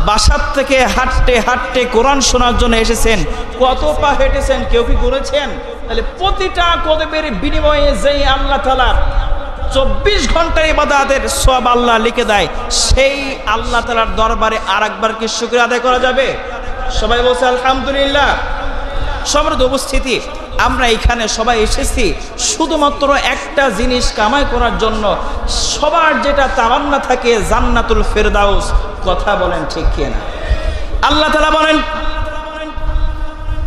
বাসার থেকে হাঁটতে হাঁটতে কোরআন শোনার জন্য এসেছেন, কত পা হেঁটেছেন কেউ কি করেছেন? তাহলে প্রতিটা কদমের বিনিময়ে যেই আল্লাহ তাআলা 24 ঘন্টার ইবাদতের সওয়াব আল্লাহ লিখে দেয়, সেই আল্লাহ তাআলার দরবারে আরেকবার কি শুকরিয়া আদায় করা যাবে? সবাই বলছে আলহামদুলিল্লাহ। সম্মানিত উপস্থিতি, আমরা এখানে সবাই এসেছি শুধুমাত্র একটা জিনিস কামাই করার জন্য। সবার যেটা তামান্না থাকে জান্নাতুল ফেরদাউস। কথা বলেন ঠিক কিনা? আল্লাহ তাআলা বলেন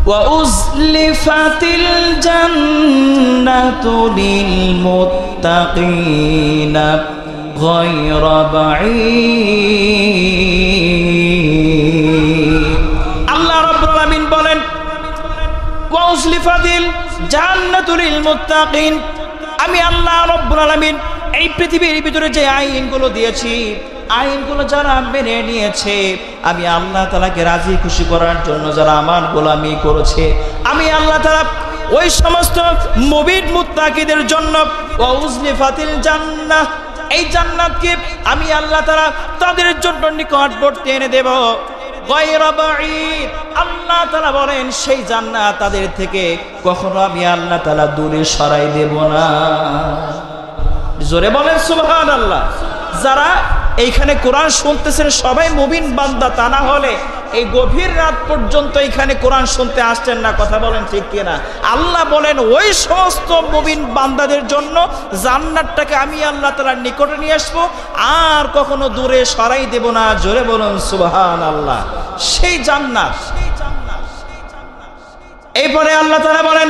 ওয়া উজলিফাতিল জান্নাতু লিল মুত্তাকিনা গায়রা বাঈদ। আল্লাহ রাব্বুল আলামিন বলেন ওয়া উজলিফাতিল জান্নাতু লিল মুত্তাকিন, আমি আল্লাহ রাব্বুল আলামিন এই পৃথিবীর ভিতরে যে আইনগুলো দিয়েছি, আইনগুলো যারা মেনে নিয়েছে, আমি আল্লাহ তাআলাকে রাজি খুশি করার জন্য যারা আমার গোলামি করেছে, আমি আল্লাহ তাআলা ওই সমস্ত মুমিন মুত্তাকিদের জন্য ওয়া উজলিফাতিল জান্নাহ, এই জান্নাতকে আমি আল্লাহ তাআলা তাদের জন্য নিকটবর্তী এনে দেব। গায়রা বাঈদ, আল্লাহ তাআলা বলেন সেই জান্নাত তাদের থেকে কখনো আমি আল্লাহ তাআলা দূরে সরাই দেব না। জোরে বলেন সুবহানাল্লাহ। যারা এইখানে কোরআন শুনতেছেন সবাই মুমিন বান্দা, তা না হলে এই গভীর রাত পর্যন্ত এখানে কোরআন শুনতে আসছেন না। কথা বলেন ঠিক কিনা? আল্লাহ বলেন ওই সমস্ত মুমিন বান্দাদের জন্য জান্নাতটাকে আমি আল্লাহ তাআলার নিকটে নিয়ে আসবো, আর কখনো দূরে সরাই দেব না। জোরে বলুন সুবহানাল্লাহ। সেই জান্নাত। এরপরে আল্লাহ তাআলা বলেন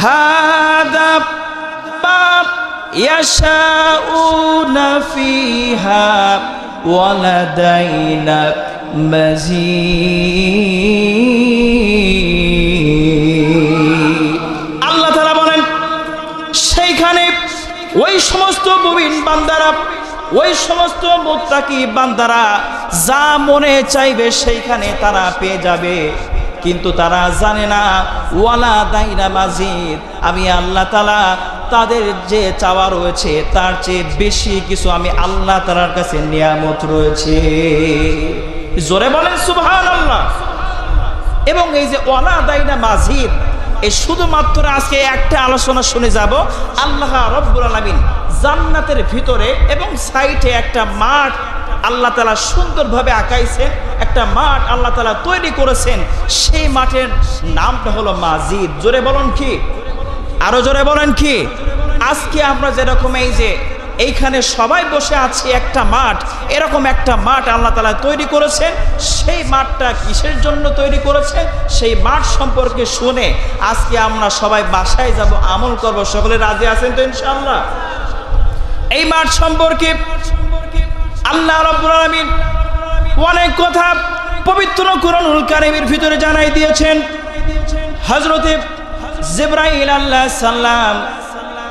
হাদা বাব ইয়াশাউনা ফিহা ওয়ালাদাইনা মাজিদ। আল্লাহ তাআলা বলেন সেইখানে ওই সমস্ত মুমিন বান্দারা, ওই সমস্ত মুত্তাকি বান্দারা যা মনে চাইবে সেইখানে তারা পেয়ে যাবে, কিন্তু তারা জানে না ওয়ালাদাইনা মাজিদ, আমি আল্লাহ তাআলা তাদের যে চাওয়া রয়েছে তার চেয়ে বেশি কিছু আমি আল্লাহ তাআলার কাছে নিয়ামত রয়েছে। জোরে বলেন সুবহানাল্লাহ। এবং এই যে ওয়ালাদাইনা মাজিদ, এই শুধুমাত্র আজকে একটা আলোচনা শুনে যাব। আল্লাহ রাব্বুল আলামিন জান্নাতের ভিতরে এবং সাইডে একটা মাঠ আল্লাহ তাআলা সুন্দরভাবে আঁকাইছেন, একটা মাঠ আল্লাহ তাআলা তৈরি করেছেন। সেই মাঠের নামটা হলো মাজিদ। জোরে বলেন কি? আরো জোরে বলেন কি? আজকে আমরা যেরকম এই যে এইখানে সবাই বসে আছি একটা মাঠ, এরকম একটা মাঠ আল্লাহ তাআলা তৈরি করেছেন। সেই মাঠটা কিসের জন্য তৈরি করেছেন সেই মাঠ সম্পর্কে শুনে আজকে আমরা সবাই বাসায় যাব, আমল করব। সকলে রাজি আছেন তো ইনশাআল্লাহ? এই মাঠ সম্পর্কে আল্লাহ রাব্বুল আলামিন অনেক কথা পবিত্র কোরআনুল কারীমের ভিতরে জানাই দিয়েছেন। হযরতে জিবরাইল আলাইহিস সালাম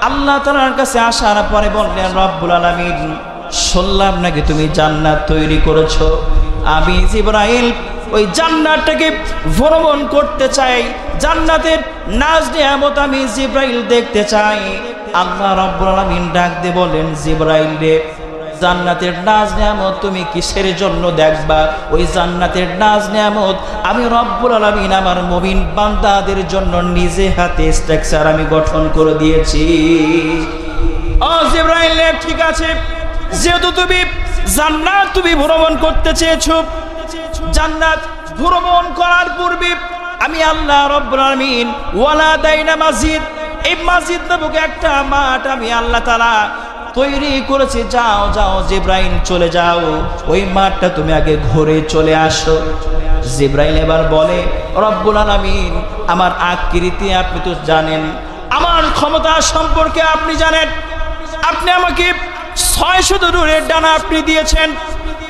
আল্লাহ তাআলার কাছে আসার পরে বললেন রব্বুল আলামিন, শুনলাম নাকি তুমি জান্নাত তৈরি করেছো, আমি জিবরাইল ওই জান্নাতটাকে ভ্রমণ করতে চাই, জান্নাতের নাজ নিয়ামত আমি জিবরাইল দেখতে চাই। আল্লাহ রাব্বুল আলামিন ডাক দিয়ে বলেন জিবরাইল রে, জান্নাতের নাজ নিয়ামত তুমি কিসের জন্য দেখবা? ওই জান্নাতের নাজ নিয়ামত আমি রব্বুল আলামিন আমার মুমিন বান্দাদের জন্য নিজে হাতে স্ট্রাকচার আমি গঠন করে দিয়েছি। ও জিবরাইল, ঠিক আছে, যেহেতু তুমি জান্নাত তুমি ভ্রমণ করতে চেয়েছো, জান্নাত ভ্রমণ করার পূর্বে আমি আল্লাহ রব্বুল আলামিন ওয়ালাদাইনা মাজিদ, এই মাজিদ নামক একটা মাঠ আমি আল্লাহ তাআলা তৈরি করেছে। যাও যাও জিবরাইল চলে যাও, ওই মাঠটা তুমি আগে ঘুরে চলে আসো। জিবরাইল এবার বলে রব্বুল আলামিন, আমার আকৃতি আপনি তো জানেন, আমার ক্ষমতা সম্পর্কে আপনি জানেন, আপনি আমাকে 600 নূরের ডানা আপনি দিয়েছেন।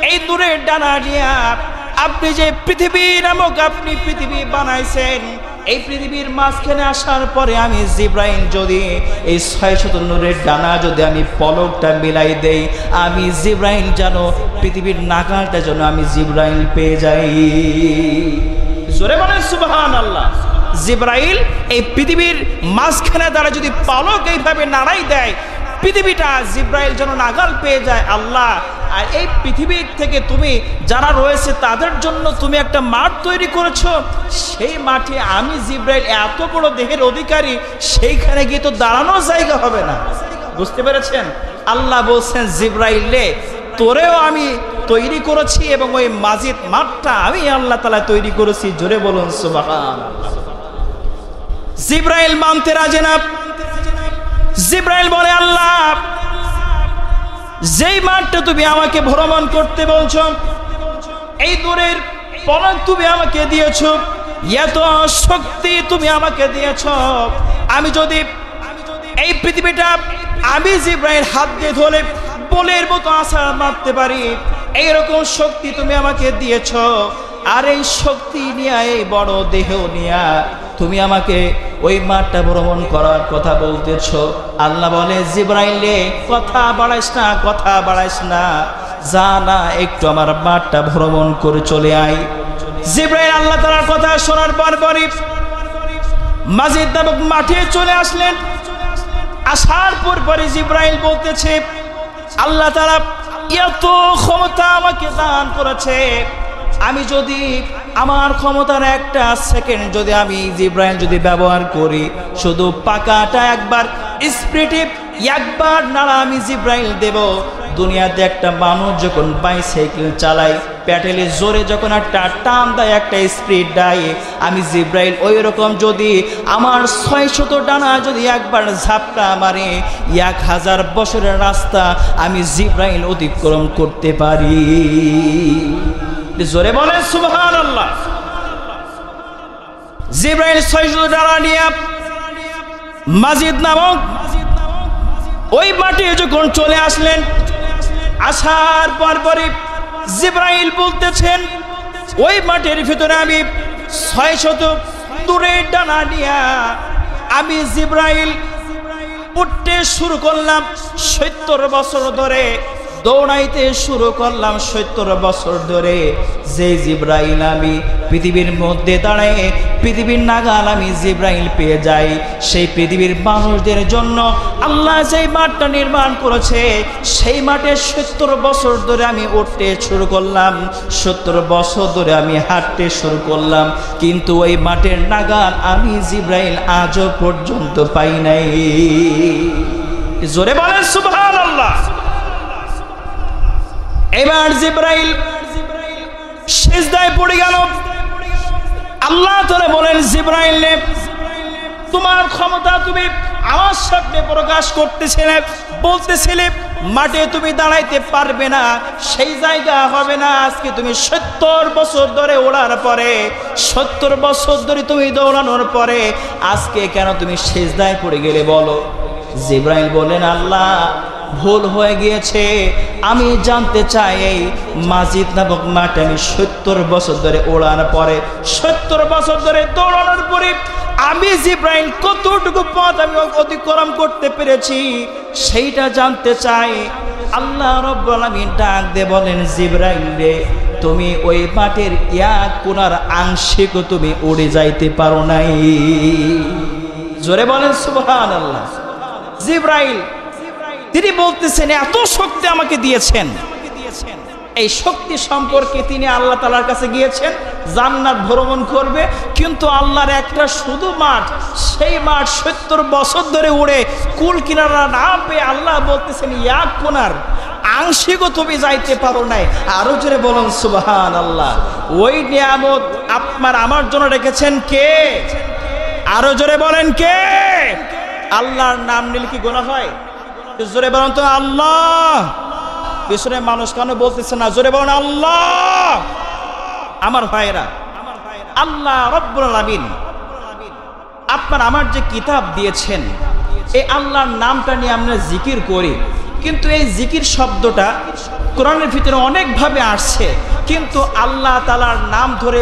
এই নূরের ডানা নিয়ে আপনি যে পৃথিবী নামক আপনি পৃথিবী বানাইছেন, এই পৃথিবীর মাঝখানে আসার পরে আমি জিবরাইল যদি এই 600 নূরের ডানা যদি আমি পলকটা মিলাই দেই, আমি জিবরাইল যেন পৃথিবীর নাগালটা যেন আমি জিবরাইল পেয়ে যাই। জোরে বলেন সুবহানাল্লাহ। জিবরাইল এই পৃথিবীর মাঝখানে দ্বারা যদি পলক এইভাবে নাড়াই দেয়, পৃথিবীটা জিবরাইল যেন নাগাল পেয়ে যায়। আল্লাহ আর এই পৃথিবী থেকে তুমি যারা রয়েছে তাদের জন্য তুমি একটা মাঠ তৈরি করেছো, সেই মাঠে আমি জিব্রাইল এত বড় দেহের অধিকারী, সেইখানে গিয়ে তো দাঁড়ানোর জায়গা হবে না। বুঝতে পেরেছেন? আল্লাহ বলছেন জিব্রাইলে তোরেও আমি তৈরি করেছি এবং ওই মাজিদ মাঠটা আমি আল্লাহ তাআলা তৈরি করেছি। জোরে বলুন সুবহানাল্লাহ। জিব্রাইল মানতে রাজি না। জিব্রাইল বলে আল্লাহ যেই মাঠটা তুমি আমাকে ভ্রমণ করতে বলছো, এই দূরের পলক তুমি আমাকে দিয়েছো, এত শক্তি তুমি আমাকে দিয়েছো, আমি যদি এই পৃথিবীটা আমি জিব্রাইল হাত দিয়ে ধরে বলের মতো আছাড় মারতে পারি, এইরকম শক্তি তুমি আমাকে দিয়েছো। আর এই শক্তি নিয়ে এই বড় দেহ নিয়ে তুমি আমাকে ওই মাঠটা ভ্রমণ করার কথা বলতেছো। আল্লাহ বলে জিব্রাইলে কথা বাড়াইস না, কথা বাড়াইস না, যা না একটু আমার মাঠটা ভ্রমণ করে চলে আয়। জিব্রাইল আল্লাহ তাআলার কথা শোনার পরই মাজিদ নামক মাঠে চলে আসলেন। আসার পরই জিব্রাইল বলতেছে আল্লাহ তাআলা এত ক্ষমতা আমাকে দান করেছে, আমি যদি আমার ক্ষমতার একটা সেকেন্ড যদি আমি জিব্রাইল যদি ব্যবহার করি, শুধু পাকাটা একবার স্পিডে একবার নাড়া আমি জিব্রাইল দেব। দুনিয়াতে একটা মানুষ যখন বাইসাইকেল চালায়, প্যাডেলে জোরে যখন একটা টান দেয়, একটা স্পিড দেয়, আমি জিব্রাইল ওই রকম যদি আমার 600 ডানা যদি একবার ঝাপটা মারে, 1000 বছরের রাস্তা আমি জিব্রাইল অতিক্রম করতে পারি। জোরে বলেন সুবহানাল্লাহ। জিব্রাইল 600 ডানা নিয়ে মাজিদ নামক ওই মাঠে যখন চলে আসলেন, আসার পরই জিব্রাইল বলতেছেন ওই মাঠের ভিতরে আমি 600 দূরে ডানা নিয়ে আমি জিব্রাইল উঠতে শুরু করলাম। 70 বছর ধরে দৌড়াইতে শুরু করলাম, 70 বছর ধরে। যে জিব্রাইল আমি পৃথিবীর মধ্যে দাঁড়ায় পৃথিবীর নাগাল আমি জিব্রাইল পেয়ে যাই, সেই পৃথিবীর মানুষদের জন্য আল্লাহ যেই মাঠটা নির্মাণ করেছে, সেই মাঠে 70 বছর ধরে আমি উঠতে শুরু করলাম, 70 বছর ধরে আমি হাঁটতে শুরু করলাম, কিন্তু ওই মাঠের নাগাল আমি জিব্রাইল আজও পর্যন্ত পাই নাই। জোরে বলেন সুবহানাল্লাহ। এবার জিব্রাইল সিজদায় পড়ে গেল। আল্লাহ তাআলা বলেন জিব্রাইল তোমার ক্ষমতা তুমি আমার সামনে প্রকাশ করতেছিলে, বলতেছিলে মাঠে তুমি দাঁড়াইতে পারবে না, সেই জায়গা হবে না। আজকে তুমি 70 বছর ধরে ওড়ার পরে, 70 বছর ধরে তুমি দৌড়ানোর পরে আজকে কেন তুমি সিজদায় পড়ে গেলে বলো? জিব্রাইল বলেন আল্লাহ ভুল হয়ে গিয়েছে, আমি জানতে চাই এই মাজিদ নামক মাঠে আমি 70 বছর ধরে ওড়ার পরে, 70 বছর ধরে দৌড়ানোর পরে আমি জিব্রাইল কতটুকু পথ আমি অতিক্রম করতে পেরেছি সেইটা জানতে চাই। আল্লাহ রাব্বুল আলামিন ডাক দিয়ে বলেন জিব্রাইল রে তুমি ওই মাঠের এক কোণার আংশিক তুমি উড়ে যাইতে পারো নাই। জোরে বলেন সুবহানাল্লাহ। জিব্রাইল তিনি বলতেছেন এত শক্তি আমাকে দিয়েছেন, এই শক্তি সম্পর্কে তিনি আল্লাহ তাআলার কাছে গিয়েছেন জান্নাত ভ্রমণ করবে, কিন্তু আল্লাহর একটা শুধু মাঠ, সেই মাঠ 70 বছর ধরে উড়ে কুল কিনারা না পেয়ে আল্লাহ বলতেছেন এক কোণার আংশিকও তুমি যাইতে পারো নাই। আরো জোরে বলুন সুবহানাল্লাহ। ওই নিয়ামত আপনার আমার জন্য রেখেছেন কে? আরো জোরে বলেন কে? আল্লাহর নাম নিলে কি গুনাহ হয়? জোরে বলুন তো আল্লাহ। পিছনে মানুষ কেন বলতেছে না? জোরে বলুন আল্লাহ। আমার ভাইরা, আল্লাহ রাব্বুল আলামিন আপনার আমার যে কিতাব দিয়েছেন, এই আল্লাহর নামটা নিয়ে আমরা জিকির করি, কিন্তু এই জিকির শব্দটা কোরআনের ভিতরে অনেকভাবে আসছে, কিন্তু আল্লাহ তাআলার নাম ধরে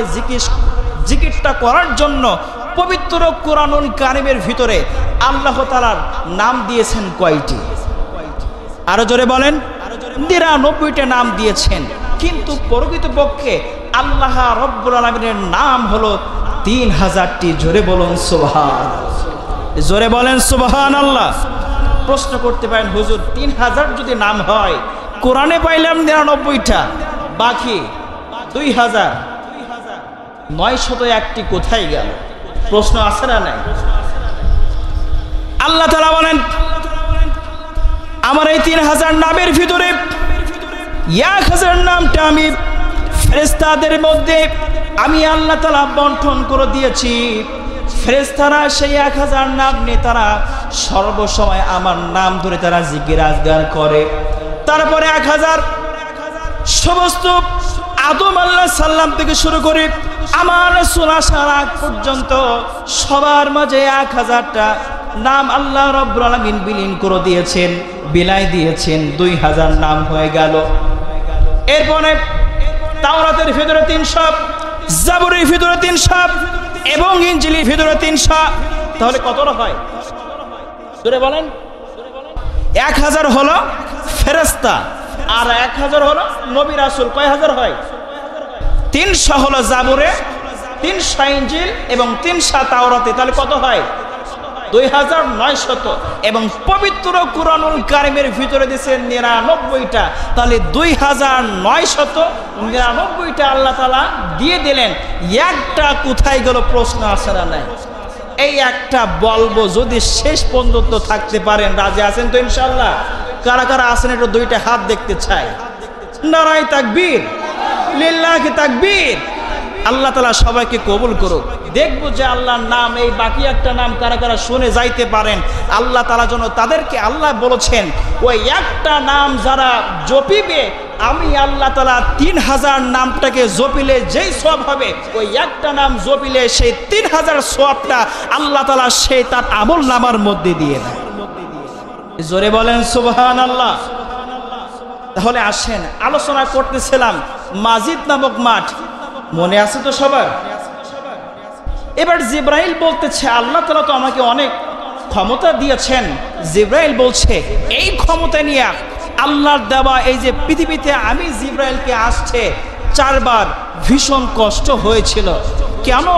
জিকিরটা করার জন্য পবিত্র কোরআনুল কারীমের ভিতরে আল্লাহ তাআলার নাম দিয়েছেন কয়টি? আরো জোরে বলেন। 99টা নাম দিয়েছেন, কিন্তু প্রকৃতপক্ষে আল্লাহ রাব্বুল আলামিনের নাম হলো 3000টি। জোরে বলুন সুবহানাল্লাহ। জোরে বলেন সুবহানাল্লাহ। প্রশ্ন করতে পারেন হুজুর 3000 যদি নাম হয় কোরআনে পাইলাম 99টা, বাকি 2901টি কোথায় গেল? প্রশ্ন আছে না নাই? আল্লাহ তাআলা বলেন আমার এই 3000 নামের ভিতরে 1000 নামটা আমি ফেরেশতাদের মধ্যে আমি আল্লাহ তাআলা বন্টন করে দিয়েছি। ফেরেশতারা সেই 1000 নাম নিয়ে তারা সর্বসময় আমার নাম ধরে তারা জিকির আজগার করে। তারপরে 1000 সমস্ত আদম আলাইহিস সালাম থেকে শুরু করে আমার রাসূল আসার আগ পর্যন্ত সবার মাঝে 1000টা নাম আল্লাহ রাব্বুল আলামিন বিলীন করে দিয়েছেন, বিলাই দিয়েছেন। 2000 নাম হয়ে গেল। এরপরে তাওরাতের ভিতরে 300, জাবুরের ভিতরে 300 এবং ইনজিলের ভিতরে 300। তাহলে কতটা হয় জোরে বলেন? 1000 হলো ফেরেশতা আর 1000 হলো নবী রাসূল। কয় হাজার হয়? 300 হলো জাবুরে, 300 ইনজিল এবং 300 তাওরাতে। তাহলে কত হয়? 2900। এবং পবিত্র কুরআনুল কারীমের ভিতরে দিয়েছেন 99টা। তাহলে 2999টা আল্লাহ তাআলা দিয়ে দিলেন। একটা কোথায় গেল? প্রশ্ন আছে না নাই? এই একটা বলবো যদি শেষ পর্যন্ত থাকতে পারেন। রাজি আছেন তো ইনশাআল্লাহ? কারা কারা আছেন একটু দুইটা হাত দেখতে চাই। নারায়ে তাকবীর, লিল্লাহি তাকবীর। আল্লাহ তাআলা সবাইকে কবুল করুক। দেখবো যে আল্লাহর নাম এই বাকি একটা নাম কারা কারা শুনে যাইতে পারেন। আল্লাহ তাআলা যেন তাদেরকে, আল্লাহ বলেছেন ওই একটা নাম যারা জপিবে আমি আল্লাহ তাআলা 3000 নামটাকে জপিলে যেই সওয়াব হবে ওই একটা নাম জপিলে সেই 3000 সওয়াবটা আল্লাহ তাআলা সেই তার আমল নামার মধ্যে দিয়ে দেয়। জোরে বলেন সুবহানাল্লাহ। তাহলে আসেন, আলোচনা করতেছিলাম মাজিদ নামক মাঠ, মনে আছে তো সবার? এবার জিব্রাইল বলতেছে আল্লাহ তাআলা তো আমাকে অনেক ক্ষমতা দিয়েছেন। জিব্রাইল বলছে এই ক্ষমতা নিয়ে আল্লাহর দেওয়া এই যে পৃথিবীতে আমি জিব্রাইলকে আসছে 4 বার ভীষণ কষ্ট হয়েছিল। কেন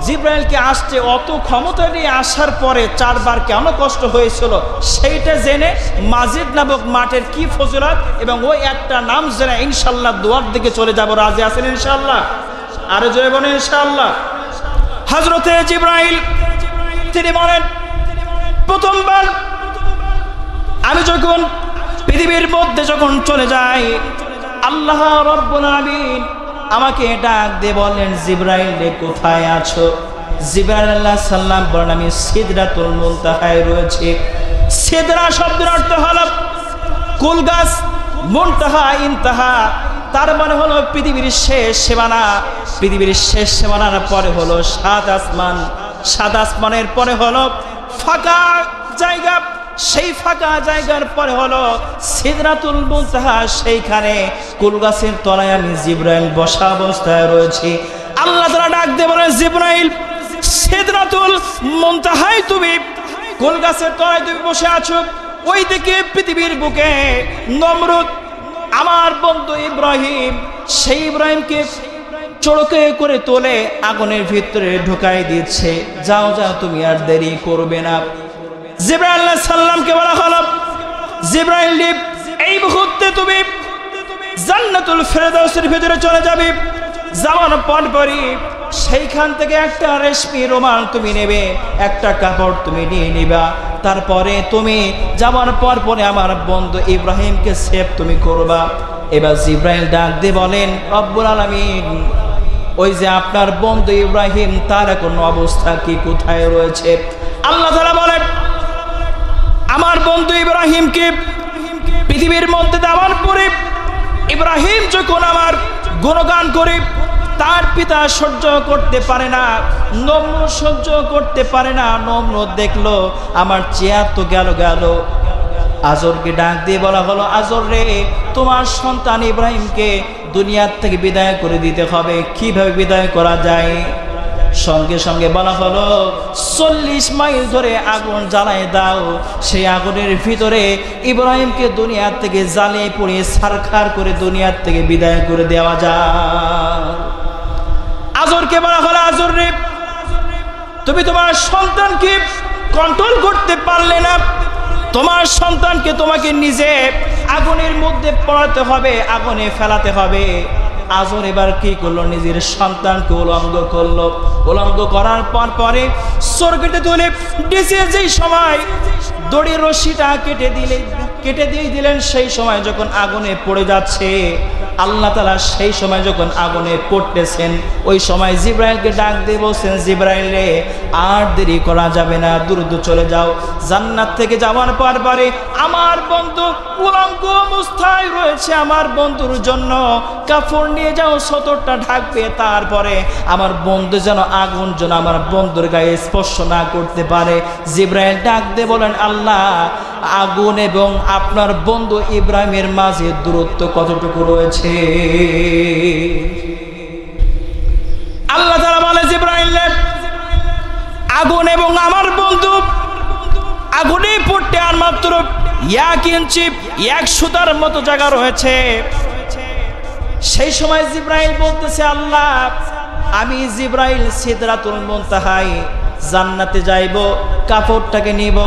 জিব্রাইলকে আসছে অত ক্ষমতা নিয়ে আসার পরে 4 বার কেন কষ্ট হয়েছিল সেইটা জেনে মাজিদ নামক মাঠের কি ফজিলত এবং ওই একটা নাম জেনে ইনশাআল্লাহ দুয়ার দিকে চলে যাব। রাজি আছেন ইনশাআল্লাহ? আরে জয় বলেন ইনশাআল্লাহ। হযরতে জিব্রাইল তিনি বলেন প্রথমবার আমি যখন পৃথিবীর মধ্যে যখন চলে যাই আল্লাহ রাব্বুল আলামিন আমাকে ডাক দিয়ে বলেন জিব্রাইল রে কোথায় আছো? জিব্রাইল আলাইহিস সালাম বলেন আমি সিদরাতুল মুনতাহায় রয়েছে। সিদরা শব্দের অর্থ হলো কুল গাছ, মুনতাহা ইনতাহা, তার মানে হলো পৃথিবীর শেষ সীমানা। পৃথিবীর শেষ সীমানার পরে হলো 7 আসমান, 7 আসমানের পরে হলো ফাঁকা জায়গা, সেই ফাঁকা জায়গার পরে হলো সিদরাতুল মুনতাহা। সেইখানে কুল গাছের তলায় আমি জিব্রাইল বসা অবস্থায় রয়েছি। আল্লাহ তাআলা ডাক দিয়ে বলেন জিব্রাইল সিদরাতুল মুনতাহায় তুমি কুল গাছের তলায় তুমি বসে আছো। ওইদিকে পৃথিবীর বুকে নমরুদ আমার বন্ধু ইব্রাহিম, সেই ইব্রাহিমকে চড়কে করে তোলে আগুনের ভিতরে ঢুকাই দিচ্ছে। যাও যাও তুমি আর দেরি করবে না। জিব্রাইল আলাইহিস সালামকে বলা হলো জিব্রাইল এই মুহূর্তে তুমি জান্নাতুল ফেরদাউসের ভিতরে চলে যাবে। যাওয়ার পরপরই সেইখান থেকে একটা রেশমি রুমাল তুমি নেবে, একটা কাপড় তুমি নিয়ে নিবা। তারপরে তুমি যাওয়ার পরে আমার বন্ধু ইব্রাহিমকে সেভ তুমি করবা। এবার জিব্রাইল ডাক দিয়ে বলেন রব্বুল আলামিন ওই যে আপনার বন্ধু ইব্রাহিম তার এখন অবস্থা কি, কোথায় রয়েছে? আল্লাহ তাআলা বলেন আমার বন্ধু ইব্রাহিমকে পৃথিবীর মধ্যে দেওয়ার পরে ইব্রাহিম যখন আমার গুণগান করে তার পিতা সহ্য করতে পারে না, নমরুদ সহ্য করতে পারে না। নমরুদ দেখলো আমার চেয়ার তো গেল। আজরকে ডাক দিয়ে বলা হলো আজর রে তোমার সন্তান ইব্রাহিমকে দুনিয়ার থেকে বিদায় করে দিতে হবে। কিভাবে বিদায় করা যায়? সঙ্গে সঙ্গে বলা হলো 40 মাইল ধরে আগুন জ্বালায় দাও। সেই আগুনের ভিতরে ইব্রাহিমকে দুনিয়ার থেকে জ্বালিয়ে পুড়িয়ে ছারখার করে দুনিয়ার থেকে বিদায় করে দেওয়া যায়। আজরকে বলা হলো আজর রে তুমি তোমার সন্তানকে কন্ট্রোল করতে পারলে না, তোমার সন্তানকে তোমাকে নিজে আগুনের মধ্যে পড়াতে হবে, আগুনে ফেলাতে হবে। আজর এবার কি করলো, নিজের সন্তানকে উলঙ্গ করলো। উলঙ্গ করার পরে স্বর্গতে তুলে ডিসে যেই সময় দড়ির রশিটা কেটে দিয়ে দিলেন, সেই সময় যখন আগুনে পড়ে যাচ্ছে, আল্লাহ তাআলা সেই সময় যখন আগুনে পড়তেছেন, ওই সময় জিব্রাইলকে ডাক দিয়ে বলছেন, জিব্রাইল রে, আর দেরি করা যাবে না, দ্রুত চলে যাও। জান্নাত থেকে যাওয়ার পরে আমার বন্ধু উলঙ্গ অবস্থায় রয়েছে, আমার বন্ধুর জন্য কাপড় নিয়ে যাও, সতরটা ঢাকবে। তারপরে আমার বন্ধু যেন আগুন যেন আমার বন্ধুর গায়ে স্পর্শ না করতে পারে। জিব্রাইল ডাক দিয়ে বলেন, আল্লাহ, আগুন এবং আপনার বন্ধু ইব্রাহিমের মাঝে দূরত্ব কতটুকু রয়েছে? আল্লাহ তাআলা বলে, জিব্রাইল, আগুন এবং আমার বন্ধু আগুনে পড়তে আর মাত্র 1 ইঞ্চি 1 সুতার মতো জায়গা রয়েছে। সেই সময় জিব্রাইল বলতেছে, আল্লাহ, আমি জিব্রাইল সিদরাতুল মুনতাহায় জান্নাতে যাইব, কাপড়টাকে নিব,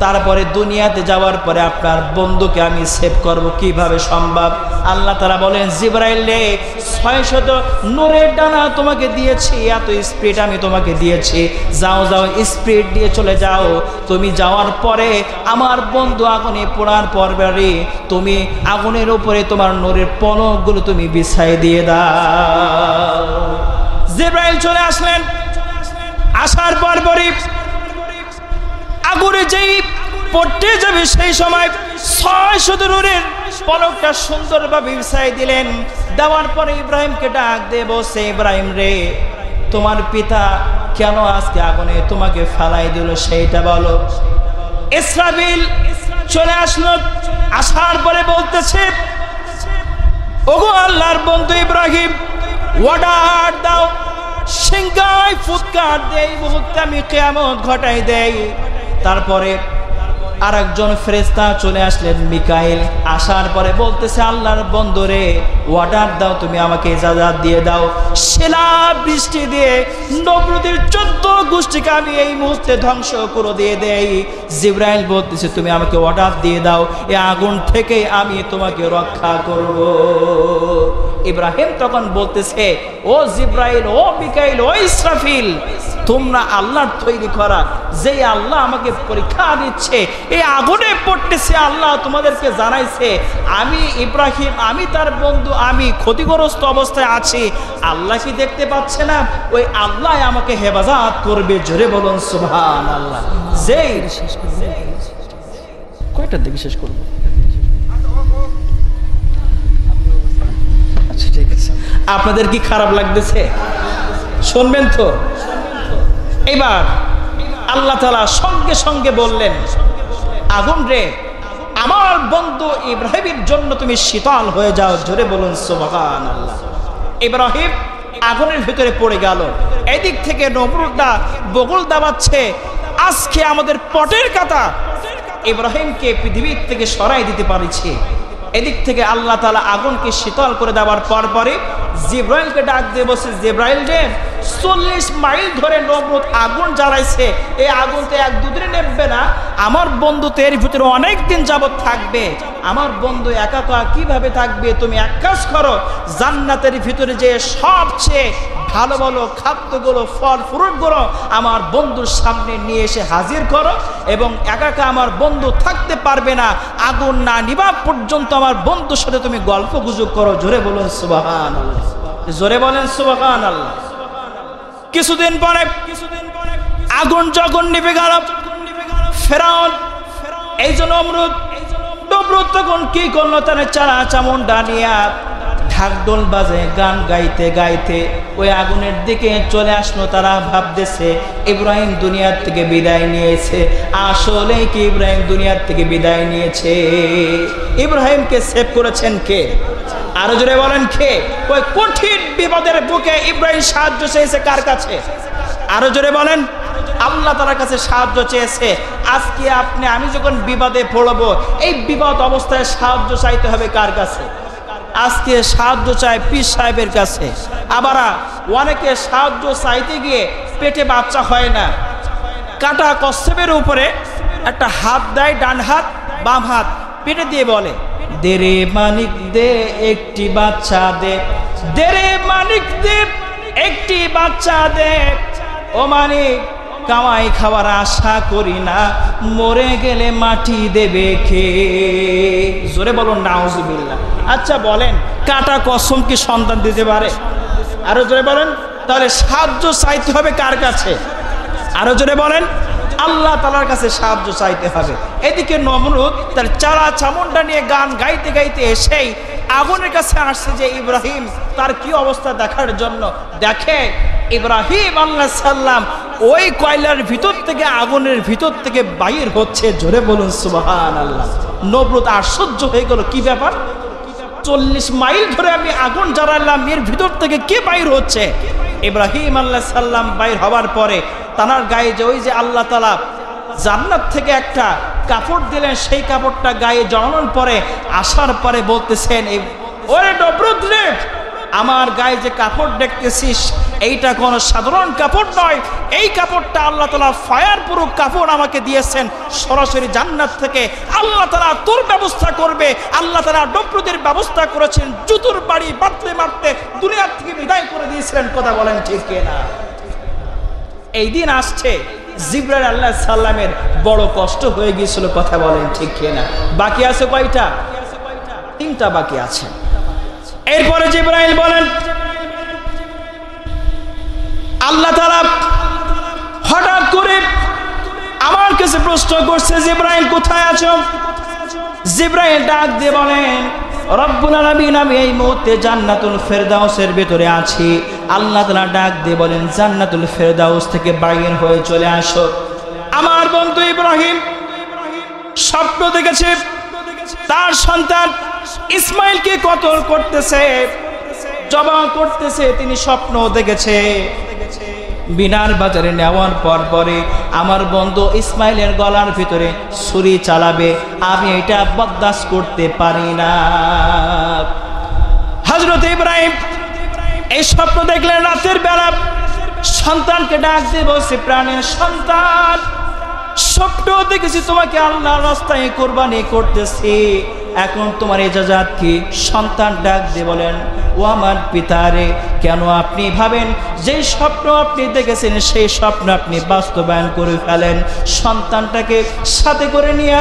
তারপরে দুনিয়াতে যাওয়ার পরে আপনার বন্ধুকে আমি সেভ করব, কিভাবে সম্ভব? আল্লাহ তাআলা বলেন, জিব্রাইল রে, 600 নূরের ডানা তোমাকে দিয়েছি, এত স্পিড আমি তোমাকে দিয়েছি, যাও স্পিড দিয়ে চলে যাও। তুমি যাওয়ার পরে আমার বন্ধু আগুনে পড়ার পরে তুমি আগুনের উপরে তোমার নূরের পলকগুলো তুমি বিছাই দিয়ে দাও। জিব্রাইল চলে আসলেন। আসার পরই আগুনে যেই পড়তে যাবে, সেই সময় 600 নূরের পলকটা সুন্দরভাবে বিছাই দিলেন। দেওয়ার পরে ইব্রাহিমকে ডাক দিয়ে বসে, ইব্রাহিম রে, তোমার পিতা কেন আজকে আগুনে তোমাকে ফেলাই দিল সেইটা বলো। ইসরাফিল চলে আসলো। আসার পরে বলতেছে, ওগো আল্লাহর বন্ধু ইব্রাহিম, অর্ডার দাও, সিংহায় ফুৎকার দেই, মুহূর্তে আমি কিয়ামত ঘটাই দেই। তারপরে আরেকজন ফেরেশতা চলে আসলেন, মিকাইল। আসার পরে বলতেছে, আল্লাহর বন্ধুরে, অর্ডার দাও, তুমি আমাকে ইজাজত দিয়ে দাও, শিলা বৃষ্টি দিয়ে নমরুদের 14 গোষ্ঠীকে আমি এই মুহূর্তে ধ্বংস করে দিয়ে দেই। জিব্রাইল বলতেছে, তুমি আমাকে অর্ডার দিয়ে দাও, এই আগুন থেকে আমি তোমাকে রক্ষা করব। ইব্রাহিম তখন বলতেছে, ও জিব্রাইল, ও মিকাইল, ও ইসরাফিল, তোমরা আল্লাহর তৈরি করা, যে আল্লাহ আমাকে পরীক্ষা দিচ্ছে, এই আগুনে পড়তেছে, আল্লাহ তোমাদেরকে জানাইছে আমি ইব্রাহিম, আমি তার বন্ধু, আমি ক্ষতিগ্রস্ত অবস্থায় আছি। আল্লাহ কি দেখতে পাচ্ছে না? ওই আল্লাহ আমাকে হেফাজত করবে। জোরে বলুন সুবহানাল্লাহ। যেই কয়টার দিকে শেষ করব? আচ্ছা, ঠিক আছে। আপনাদের কি খারাপ লাগতেছে? শুনবেন তো। এবার আল্লাহ তাআলা সঙ্গে সঙ্গে বললেন, আগুন রে, আমার বন্ধু ইব্রাহিমের জন্য তুমি শীতল হয়ে যাও। জোরে বলুন সুবহানাল্লাহ। ইব্রাহিম আগুনের ভিতরে পড়ে গেল। এদিক থেকে নমরুদটা বগল দাবাচ্ছে, আজকে আমাদের পটের কাটা ইব্রাহিমকে পৃথিবীর থেকে সরাই দিতে পারছি। এদিক থেকে আল্লাহ তাআলা আগুনকে শীতল করে দেওয়ার পরে জিব্রাইলকে ডাক দিয়ে বসে, জিব্রাইল রে, 40 মাইল ধরে নমরুদ আগুন জ্বালাইছে, এই আগুন তো 1-2 দিনে নেমবে না, আমার বন্ধু তো এর ভিতরে অনেক দিন যাবত থাকবে, আমার বন্ধু একা কিভাবে থাকবে? তুমি এক কাজ করো, জান্নাতের ভিতরে যে সবচেয়ে ভালো ভালো খাদ্যগুলো, ফল ফ্রুটগুলো আমার বন্ধুর সামনে নিয়ে এসে হাজির করো, এবং একা আমার বন্ধু থাকতে পারবে না, আগুন না নিবা পর্যন্ত আমার বন্ধুর সাথে তুমি গল্প গুজব করো। জোরে বলুন সুবহানাল্লাহ। জোরে বলেন সুবহানাল্লাহ। কিছুদিন পরে আগুন যখন নিভে গেল, ফেরাউন এই যে নমরুদ তখন কি করলো, তার চারা চামুন্ডা নিয়ে ঢাকঢোল বাজে, গান গাইতে গাইতে ওই আগুনের দিকে চলে আসলো। তারা ভাবতেছে ইব্রাহিম দুনিয়ার থেকে বিদায় নিয়েছে। আসলে কি ইব্রাহিম দুনিয়ার থেকে বিদায় নিয়েছে? ইব্রাহিমকে সেভ করেছেন কে? আরো জোরে বলেন কে? ওই কঠিন বিপদের বুকে ইব্রাহিম সাহায্য চেয়েছে কার কাছে? আরো জোরে বলেন। আল্লাহ তাআলার কাছে সাহায্য চেয়েছে। আজকে আমি যখন বিপদে পড়বো, এই বিপদ অবস্থায় সাহায্য চাইতে হবে কার কাছে? আজকে সাহায্য চায় পীর সাহেবের কাছে। আবার অনেকে সাহায্য চাইতে গিয়ে পেটে বাচ্চা হয় না, কাটা কচ্ছপের উপরে একটা হাত দেয়, ডান হাত বাম হাত পেটে দিয়ে বলে, দে রে মানিক দে একটি বাচ্চা দে, দে রে মানিক দে একটি বাচ্চা দে, ও মানিক কামাই খাওয়ার আশা করি না, মরে গেলে মাটি দেবে কে? জোরে বলুন নাউজুবিল্লাহ। আচ্ছা বলেন, কাটা কসম কি সন্তান দিতে পারে? আরো জোরে বলেন। তাহলে সাহায্য চাইতে হবে কার কাছে? আরো জোরে বলেন, আল্লাহ তাআলার কাছে সাহায্য চাইতে হবে। এদিকে নমরুদ তার চারা চামুন্ডা নিয়ে গান গাইতে গাইতে এসেই আগুনের কাছে আসছে যে ইব্রাহিম তার কি অবস্থা দেখার জন্য। দেখে ইব্রাহিম আলাইহিস সালাম ওই কয়লার ভিতর থেকে, আগুনের ভিতর থেকে বাইর হচ্ছে। জোরে বলুন সুবহানাল্লাহ। নমরুদ আশ্চর্য হয়ে গেল, কি ব্যাপার? 40 মাইল ধরে আমি আগুন জ্বালালাম, এর ভিতর থেকে কে বাইর হচ্ছে? ইব্রাহিম আলাইহিস সালাম বাইর হওয়ার পরে তার গায়ে যে ওই যে আল্লাহ তাআলা জান্নাত থেকে একটা কাপড় দিলেন, সেই কাপড়টা গায়ে জড়ানোর পরে আসার পরে বলতেছেন, ওরে নমরুদ রে, আমার গায়ে যে কাপড় দেখতেছিস এইটা কোনো সাধারণ কাপড় নয়, এই কাপড়টা আল্লাহ তাআলা ফায়ার প্রুফ কাপড় আমাকে দিয়েছেন সরাসরি জান্নাত থেকে। আল্লাহ তাআলা তোর ব্যবস্থা করবে। আল্লাহ তাআলা নমরুদের ব্যবস্থা করেছেন, জুতুর বাড়ি মারতে মারতে দুনিয়া থেকে বিদায় করে দিয়েছিলেন। কথা বলেন ঠিক কিনা? এই দিন আসছে, জিবরাইল আলাইহিস সালামের বড় কষ্ট হয়ে গিয়েছিল। কথা বলেন ঠিক কিনা? বাকি আছে কয়টা? 3টা বাকি আছে। এরপরে জিবরাইল বলেন, আল্লাহ তাআলা হঠাৎ করে আমার কাছে প্রশ্ন করছে, জিবরাইল কোথায় আছো? জিবরাইল ডাক দিয়ে বলেন, রব্বুল আলামিন আমি এই মুহূর্তে জান্নাতুল ফেরদাউসের ভিতরে আছি। আল্লাহ তাআলা ডাক দিয়ে বলেন, জান্নাতুল ফেরদাউস থেকে বাইর হয়ে চলে আসো। আমার বন্ধু ইব্রাহিম স্বপ্ন দেখেছে তার সন্তান ইসমাইলকে কতল করতেছে, জবাই করতেছে। তিনি স্বপ্ন দেখেছে বিনার বাজারে নেওয়ার পরে আমার বন্ধু ইসমাইলের গলার ভিতরে ছুরি চালাবে, আমি এটা বরদাস্ত করতে পারি না। হযরত ইব্রাহিম এই স্বপ্ন দেখলেন রাতের বেলা, সন্তানকে ডাক দিয়ে বলছে, প্রাণের সন্তান, স্বপ্ন দেখেছি তোমাকে আল্লাহর রাস্তায় কুরবানি করতেছি, এখন তোমার ইজাজত কি? সন্তান ডাক দিয়ে বলেন, ও আমার পিতারে, কেন আপনি ভাবেন যে স্বপ্ন আপনি দেখেছেন সেই স্বপ্ন আপনি বাস্তবায়ন করে ফেলেন? সন্তানটাকে সাথে করে নিয়ে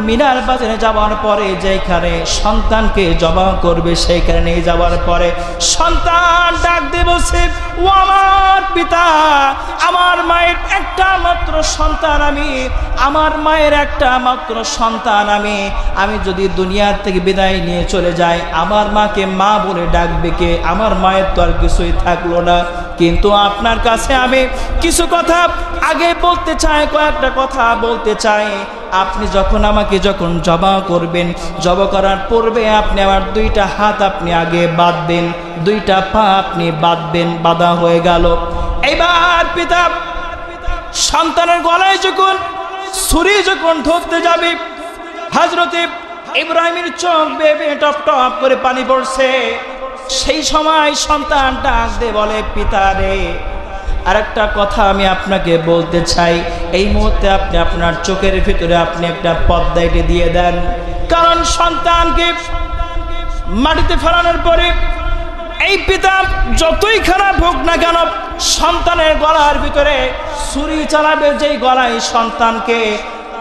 মিনার বাজারে যাওয়ার পরে যেখানে সন্তানকে জবাই করবে সেইখানে নিয়ে যাওয়ার পরে সন্তান ডাক দিয়ে বলছে, ও আমার পিতা, আমার মায়ের একটা মাত্র সন্তান আমি, আমার মায়ের একটা মাত্র সন্তান আমি, আমি যদি দুনিয়ার থেকে বিদায় নিয়ে চলে যাই আমার মাকে মা বলে ডাকবে কে? আমার মায়ের তো আর কিছুই থাকলো না। কিন্তু আপনার কাছে আমি কিছু কথা আগে বলতে চাই, কয়েকটা কথা বলতে চাই। আপনি যখন আমাকে জবাই করবেন, জবাই করার পূর্বে আপনি আমার 2টা হাত আপনি আগে বাঁধবেন, 2টা পা আপনি বাঁধবেন। বাঁধা হয়ে গেল। এইবার পিতা সন্তানের গলায় যখন ছুরি ধরতে যাবে, হযরত ইব্রাহিমের চোখ বেয়ে টপ টপ করে পানি পড়ছে। সেই সময় সন্তান ডাক দিয়ে বলে, পিতা রে, আরেকটা কথা আমি আপনাকে বলতে চাই। এই মুহূর্তে আপনি আপনার চোখের ভিতরে আপনি একটা পর্দা এঁটে দিয়ে দেন, কারণ সন্তানকে মাটিতে ফেলানোর পরে এই পিতা যতই খারাপ হোক না কেন সন্তানের গলার ভিতরে ছুরি চালাবে। যেই গলায় সন্তানকে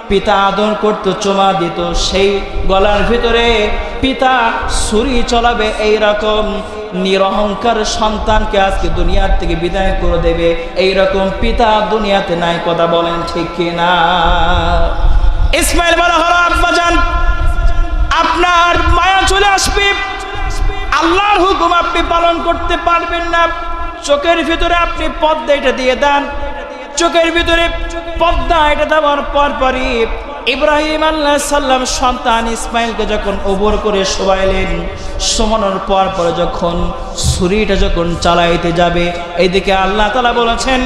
পিতা আদর করতো, চুমা দিত, সেই গলার ভিতরে পিতা ছুরি চালাবে। এইরকম নিরহংকার সন্তানকে আজকে দুনিয়ার থেকে বিদায় করে দেবে, এইরকম পিতা দুনিয়াতে নাই। কথা বলেন ঠিক কিনা? ইসমাইল বলা হলো, আব্বাজান আপনার মায়া চলে আসবে, আল্লাহর হুকুম আপনি পালন করতে পারবেন না, চোখের ভিতরে আপনি পর্দা এটা দিয়ে দেন। চোখের ভিতরে পর্দা এটা দেওয়ার পরই ইব্রাহিম আলাইহিস সালাম সন্তান ইসমাইলকে যখন ওপর করে শোয়াইলেন, শোয়ানোর পরে যখন ছুরিটা যখন চালাইতে যাবে, এইদিকে আল্লাহ তাআলা বলেছেন,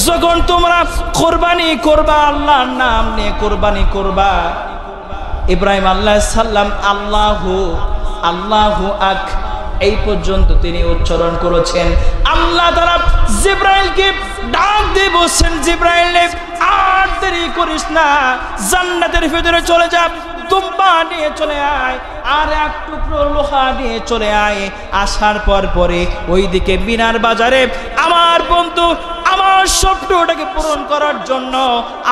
যখন তোমরা কোরবানি করবা, আল্লাহর নাম নিয়ে কোরবানি করবা। ইব্রাহিম আলাইহিস সালাম আল্লাহু আল্লাহু আক এই পর্যন্ত তিনি উচ্চারণ করেছেন। আল্লাহ তাআলা জিবরাইলকে ডাক দিয়ে বলছেন, জিব্রাইল আর দেরি করিস না, জান্নাতের ভিতরে চলে যা, দুম্বা নিয়ে চলে আয়, আর এক টুকরো লোহা নিয়ে চলে আয়। আসার পরে ওইদিকে মিনার বাজারে আমার বন্ধু আমার স্বপ্নটাকে পূরণ করার জন্য,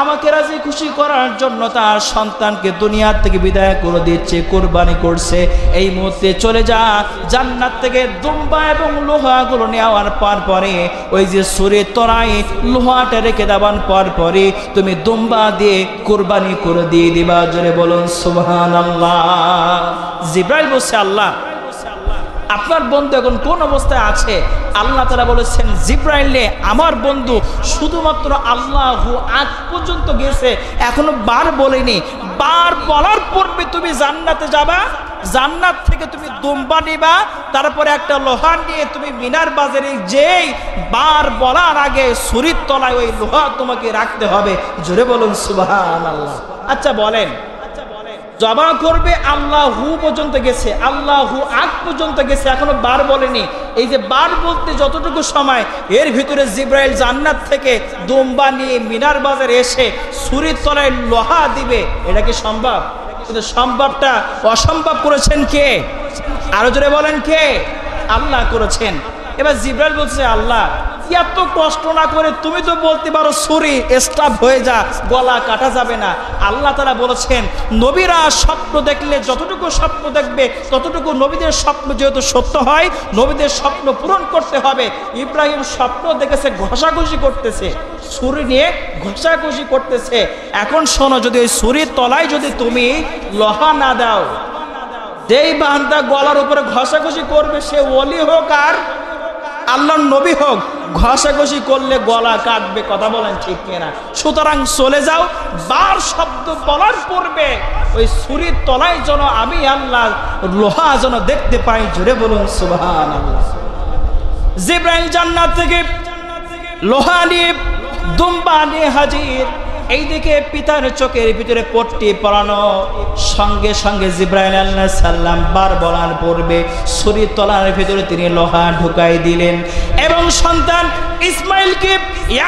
আমাকে রাজি খুশি করার জন্য তার সন্তানকে দুনিয়ার থেকে বিদায় করে দিচ্ছে, কোরবানি করছে। এই মুহূর্তে চলে যা, জান্নাত থেকে দুম্বা এবং লোহাগুলো নেওয়ার পরে ওই যে সুরের তলায় লোহাটা রেখে দেওয়ার পরে তুমি দুম্বা দিয়ে কোরবানি করে দিয়ে দিবা। জোরে বলুন সুবহানাল্লাহ। জিব্রাইল বলছে, আল্লাহ আপনার বন্ধু এখন কোন অবস্থায় আছে? আল্লাহ তাআলা বলেছেন, জিব্রাইলে আমার বন্ধু শুধুমাত্র আল্লাহু আজ পর্যন্ত গেছে, এখনো বার বলেনি। বার বলার পূর্বে তুমি জান্নাতে যাবা, জান্নাত থেকে তুমি দুম্বা নিবা, তারপরে একটা লোহা নিয়ে তুমি মিনার বাজারে যেই বার বলার আগে ছুরির তলায় ওই লোহা তোমাকে রাখতে হবে। জোরে বলুন সুবহানাল্লাহ। আচ্ছা বলেন, জবা করবে আল্লাহু পর্যন্ত গেছে, আল্লাহু আগ পর্যন্ত গেছে, এখনো বার বলেনি। এই যে বার বলতে যতটুকু সময়, এর ভিতরে জিব্রাইল জান্নাত থেকে দুম্বা নিয়ে মিনার বাজারে এসে ছুরির তলায় লোহা দিবে, এটা কি সম্ভব? কিন্তু সম্ভবটা অসম্ভব করেছেন কে? আরো জোরে বলেন কে? আল্লাহ করেছেন। এবার জিব্রাইল বলছে, আল্লাহ এত কষ্ট না করে তুমি তো বলতে পারো ছুরি স্টাফ হয়ে যা, গলা কাটা যাবে না। আল্লাহ তাআলা বলেছেন, নবীরা স্বপ্ন দেখলে যতটুকু স্বপ্ন দেখবে ততটুকু নবীদের স্বপ্ন যেহেতু সত্য হয়, নবীদের স্বপ্ন পূরণ করতে হবে। ইব্রাহিম স্বপ্ন দেখেছে ঘষাঘষি করতেছে, ছুরি নিয়ে ঘষাঘষি করতেছে। এখন শোনো, যদি ওই ছুরির তলায় যদি তুমি লোহা না দাও, যেই বান্দা গলার উপরে ঘষাঘষি করবে সে ওলি হোক আর আল্লাহর নবী হোক, ঘষাঘষি করলে গলা কাটবে। কথা বলেন ঠিক কিনা? সুতরাং চলে যাও, বার শব্দ বলার পূর্বে ওই ছুরির তলায় যেন আমি আল্লাহ লোহা যেন দেখতে পাই। জোরে বলুন সুবহানাল্লাহ। জিব্রাইল জান্নাত থেকে লোহা নিয়ে দুম্বা নিয়ে হাজির। এইদিকে পিতার চোখের ভিতরে পট্টি পরানো, সঙ্গে সঙ্গে জিব্রাইল আলাইহিস সালাম বার বলার পূর্বে ছুরির তলার ভিতরে তিনি লোহা ঢুকাই দিলেন এবং সন্তান ইসমাইলকে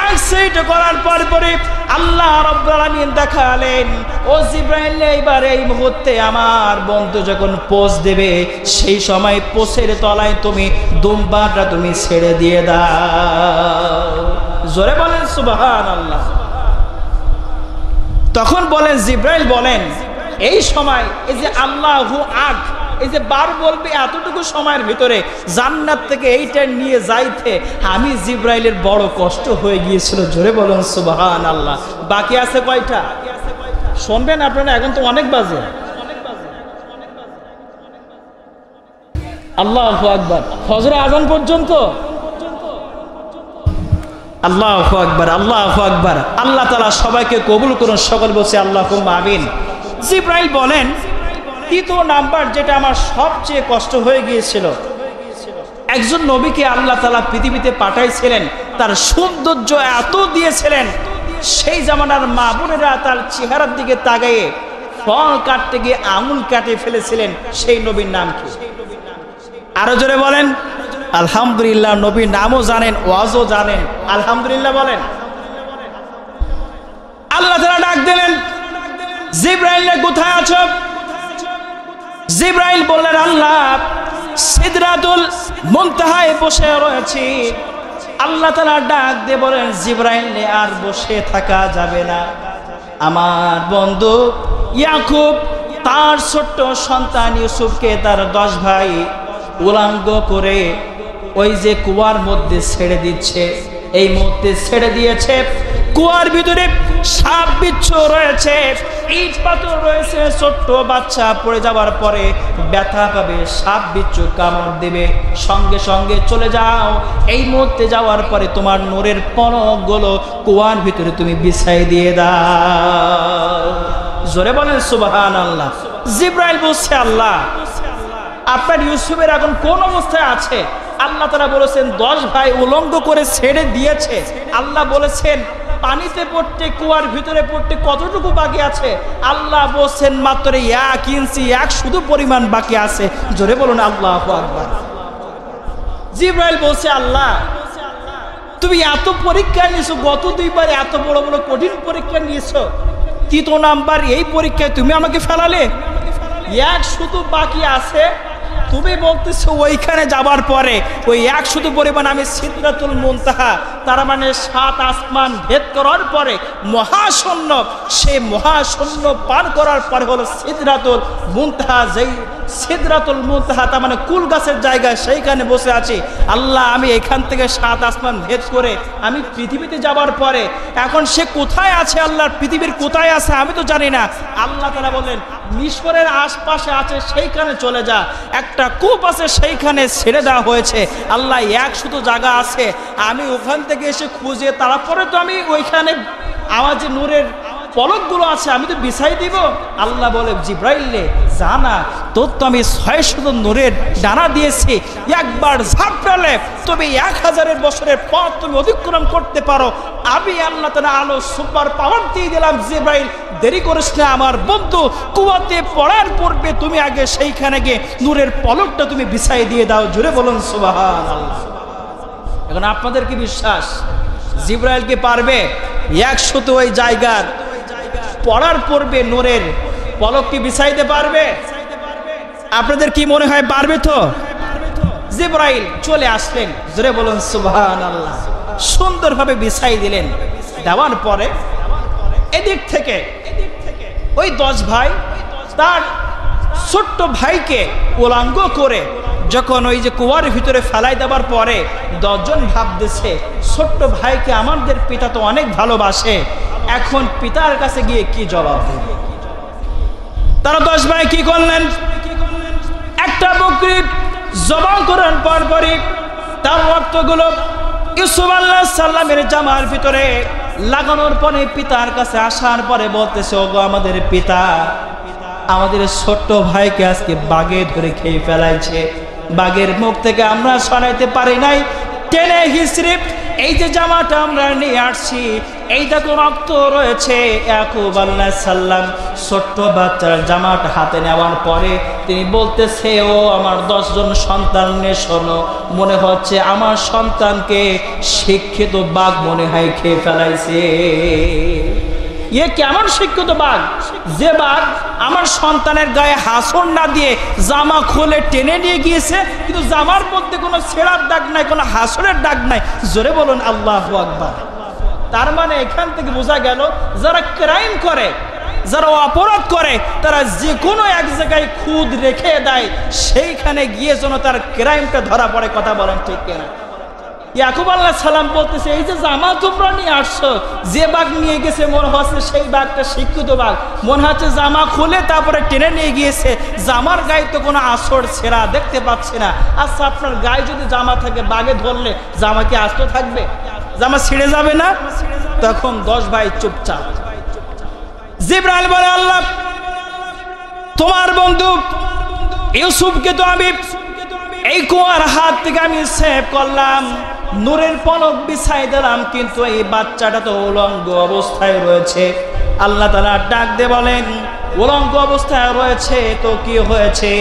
এক সাইড করার পরে আল্লাহ রাব্বুল আলামিন দেখালেন, ও জিব্রাইল এবার এই মুহূর্তে আমার বন্ধু যখন পোষ দেবে সেই সময় পোষের তলায় তুমি দুম্বাটা তুমি ছেড়ে দিয়ে দাও। জোরে বলেন সুবহানাল্লাহ। তখন বলেন জিব্রাইল বলেন, এই সময় এই যে আল্লাহু আগ, এই যে বার বলবে এতটুকু সময়ের ভিতরে জান্নাত থেকে এইটা নিয়ে যাইতে আমি জিব্রাইলের বড় কষ্ট হয়ে গিয়েছিল। জোরে বলুন সুবহানাল্লাহ। বাকি আছে কয়টা শুনবেন আপনারা? এখন তো অনেক বাজে। আল্লাহু আকবার, ফজর আজান পর্যন্ত। আল্লাহু আকবার, আল্লাহু আকবার। আল্লাহ তাআলা সবাইকে কবুল করুন, সকল বলছে আল্লাহুম্মা আমিন। জিব্রাইল বলেন, তৃতীয় নাম্বার যেটা আমার সবচেয়ে কষ্ট হয়ে গিয়েছিল, একজন নবীকে আল্লাহ তাআলা পৃথিবীতে পাঠাইছিলেন, তার সৌন্দর্য এত দিয়েছিলেন, সেই জামানার মা বোনেরা তার চেহারার দিকে তাকিয়ে ফল কাটতে গিয়ে আঙুল কাটে ফেলেছিলেন। সেই নবীর নাম কি? আরো জোরে বলেন আলহামদুলিল্লাহ। নবীর নামও জানেন, ওয়াজও জানেন, আলহামদুলিল্লাহ বলেন। আল্লাহ তাআলা ডাক দিলেন, জিব্রাইল কোথায় আছো? জিব্রাইল বললেন, আল্লাহ সিদরাতুল মুনতাহায় বসে রয়েছি। আল্লাহ তাআলা ডাক দিয়ে বলেন, জিব্রাইল আর বসে থাকা যাবে না। আমার বন্ধু ইয়াকুব তার ছোট্ট সন্তান ইউসুফকে তার 10 ভাই উলঙ্গ করে ওই যে কুয়ার মধ্যে ছেড়ে দিচ্ছে। এই মুহূর্তে ছেড়ে দিয়েছে, কুয়ার ভিতরে সাপ বিচ্ছু রয়েছে, ইট পাথর রয়েছে। ছোট্ট বাচ্চা পড়ে যাওয়ার পরে ব্যথা পাবে, সাপ বিচ্ছু কামড় দেবে, সঙ্গে সঙ্গে চলে যাও। এই মুহূর্তে যাওয়ার পরে তোমার নূরের পলকগুলো কুয়ার ভিতরে তুমি বিছাই দিয়ে দাও। জোরে বলেন সুবহানাল্লাহ। জিব্রাইল বলছে, আল্লাহ আপনার ইউসুফের এখন কোন অবস্থায় আছে? আল্লাহ তাআলা বলেছেন 10 ভাই উলঙ্গ করে ছেড়ে দিয়েছে। আল্লাহ বলেছেন পানিতে পড়তে, কুয়ার ভিতরে পড়তে কতটুকু বাকি আছে? আল্লাহ বলছেন মাত্র 1 ইঞ্চি, 1 শুধু পরিমাণ বাকি আছে। জোরে বলুন আল্লাহু আকবার। জিব্রাইল বলছে, আল্লাহ তুমি এত পরীক্ষা নিয়েছো, গত 2 বার এত বড় বড় কঠিন পরীক্ষা নিয়েছো, 3 নাম্বার এই পরীক্ষায় তুমি আমাকে ফেলালে। এক শুধু বাকি আছে, তুমি বলতেছো ওইখানে যাবার পরে ওই এক শুধু পরিমাণ আমি সিদরাতুল মুনতাহা, তার মানে 7 আসমান ভেদ করার পরে মহাশূন্য, সেই মহাশূন্য পার করার পরে হলো সিদরাতুল মুনতাহা। যেই সিদরাতুল মুনতাহা তার মানে কুল গাছের জায়গায়, সেইখানে বসে আছি। আল্লাহ আমি এখান থেকে 7 আসমান ভেদ করে আমি পৃথিবীতে যাবার পরে এখন সে কোথায় আছে, আল্লাহর পৃথিবীর কোথায় আছে আমি তো জানি না। আল্লাহ তাআলা বলেন মিশরের আশপাশে আছে, সেইখানে চলে যা। একটা কূপ আছে, সেইখানে ছেড়ে দেওয়া হয়েছে। আল্লাহ এক শুধু জায়গা আছে, আমি ওখান থেকে এসে খুঁজে তারপরে তো আমি ওইখানে আমার যে নূরের পলকগুলো আছে আমি তো বিছাই দিব। আল্লাহ বলে জিব্রাইলে জানা, তোর তো আমি 600 নূরের ডানা দিয়েছি, একবার ঝাপটালে তুমি 1000 বছরের পথ তুমি অতিক্রম করতে পারো। আমি আল্লাহ তাআলা আলো সুপার পাওয়ার দিয়ে দিলাম, জিব্রাইল দেরি করিস না আমার বন্ধু, কুয়াতে পড়ার পূর্বে তুমি আগে সেইখানে গিয়ে নূরের পলকটা তুমি বিছাই দিয়ে দাও। জোরে বলুন সুবহানাল্লাহ। এখন আপনাদের কি বিশ্বাস জিব্রাইল কি পারবে 100 ওই জায়গার পড়ার পূর্বে নূরের পলক কি বিছাইতে পারবে? আপনাদের কি মনে হয় পারবে? তো জিব্রাইল চলে আসলেন, জোরে বলুন সুবহানাল্লাহ। সুন্দরভাবে বিছাই দিলেন, দেওয়ার পরে এদিক থেকে ওই 10 ভাই তার ছোট্ট ভাইকে উলঙ্গ করে যখন ওই যে কুয়ার ভিতরে ফেলাই দেওয়ার পরে 10 জন ভাবতেছে ছোট্ট ভাইকে আমাদের পিতা তো অনেক ভালোবাসে, এখন পিতার কাছে গিয়ে কি জবাব দেবে। তারা 10 ভাই কি করলেন, একটা বকরি জবান করার পরপরই তার রক্তগুলো ইউসুফ আলাইহিস সালামের জামার ভিতরে লাগানোর পরে পিতার কাছে আসার পরে বলতেছে ওগো আমাদের পিতা, আমাদের ছোট্ট ভাইকে আজকে বাঘে ধরে খেয়ে ফেলাইছে, বাঘের মুখ থেকে আমরা সরাইতে পারি নাই, টেনে হিসড়ে এই যে জামাটা আমরা নিয়ে আসছি, এই দেখো রক্ত রয়েছে। ইয়াকুব আলাইহিস সালাম ছোট্ট বাচ্চার জামাটা হাতে নেওয়ার পরে তিনি বলতেছে ও আমার 10 জন সন্তান নে শোনো, মনে হচ্ছে আমার সন্তানকে শিক্ষিত বাঘ মনে হয় খেয়ে ফেলাইছে। এ কেমন শিক্ষিত বাঘ, যে বাঘ আমার সন্তানের গায়ে হাসর না দিয়ে জামা খুলে টেনে নিয়ে গিয়েছে, কিন্তু জামার মধ্যে কোনো ছেঁড়ার দাগ নাই, কোনো হাসরের দাগ নাই। জোরে বলুন আল্লাহু আকবার। তার মানে এখান থেকে বোঝা গেল যারা ক্রাইম করে, যারা অপরাধ করে, তারা যে কোনো এক জায়গায় খুদ রেখে দেয়, সেইখানে গিয়ে যেন তার ক্রাইমটা ধরা পড়ে। কথা বলেন ঠিক কিনা? ইয়াকুব আলাইহিস সালাম বলতেছে এই যে জামা তোমরা নিয়ে আসছো, যে বাঘ নিয়ে গেছে মনে হচ্ছে সেই বাঘটা শিক্ষিত বাঘ, মনে হচ্ছে জামা খুলে তারপরে টেনে নিয়ে গিয়েছে, জামার গায়ে তো কোনো আঁচড় ছেঁড়া দেখতে পাচ্ছি না। আচ্ছা আপনার গায়ে যদি জামা থাকে, বাঘে ধরলে জামা কি আঁচড় থাকবে? জামা ছিঁড়ে যাবে না? তখন 10 ভাই চুপচাপ। জিবরাইল বলে আল্লাহ তোমার বন্ধু ইউসুফকে তো আমি এই কুয়ার হাত থেকে আমি সেভ করলাম, নূরের পলক বিছাই দিলাম, কিন্তু এই বাচ্চাটা তো উলঙ্গ অবস্থায় রয়েছে। আল্লাহ তাআলা ডাক দিয়ে বলেন উলঙ্গ অবস্থায় রয়েছে তো কি হয়েছে?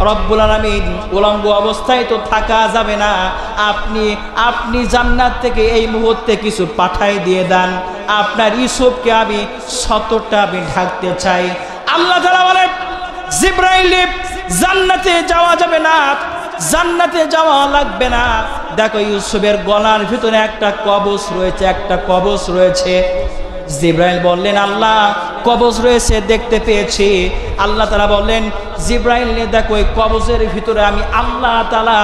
রব্বুল আলামিন উলঙ্গ অবস্থায় তো থাকা যাবে না, আপনি জান্নাত থেকে এই মুহূর্তে কিছু পাঠাই দিয়ে দেন, আপনার ইউসুফকে আমি সতরটা আমি ঢাকতে চাই। আল্লাহ তাআলা বলেন জিবরাইল জান্নাতে যাওয়া যাবে না, জান্নাতে যাওয়া লাগবে না, দেখো ইউসুফের গলার ভিতরে একটা কবজ রয়েছে, একটা কবজ রয়েছে। জিবরাইল বললেন আল্লাহ কবজ রয়েছে দেখতে পেয়েছি। আল্লাহ তাআলা বললেন জিবরাইল দেখো এই কবজের ভিতরে আমি আল্লাহ তাআলা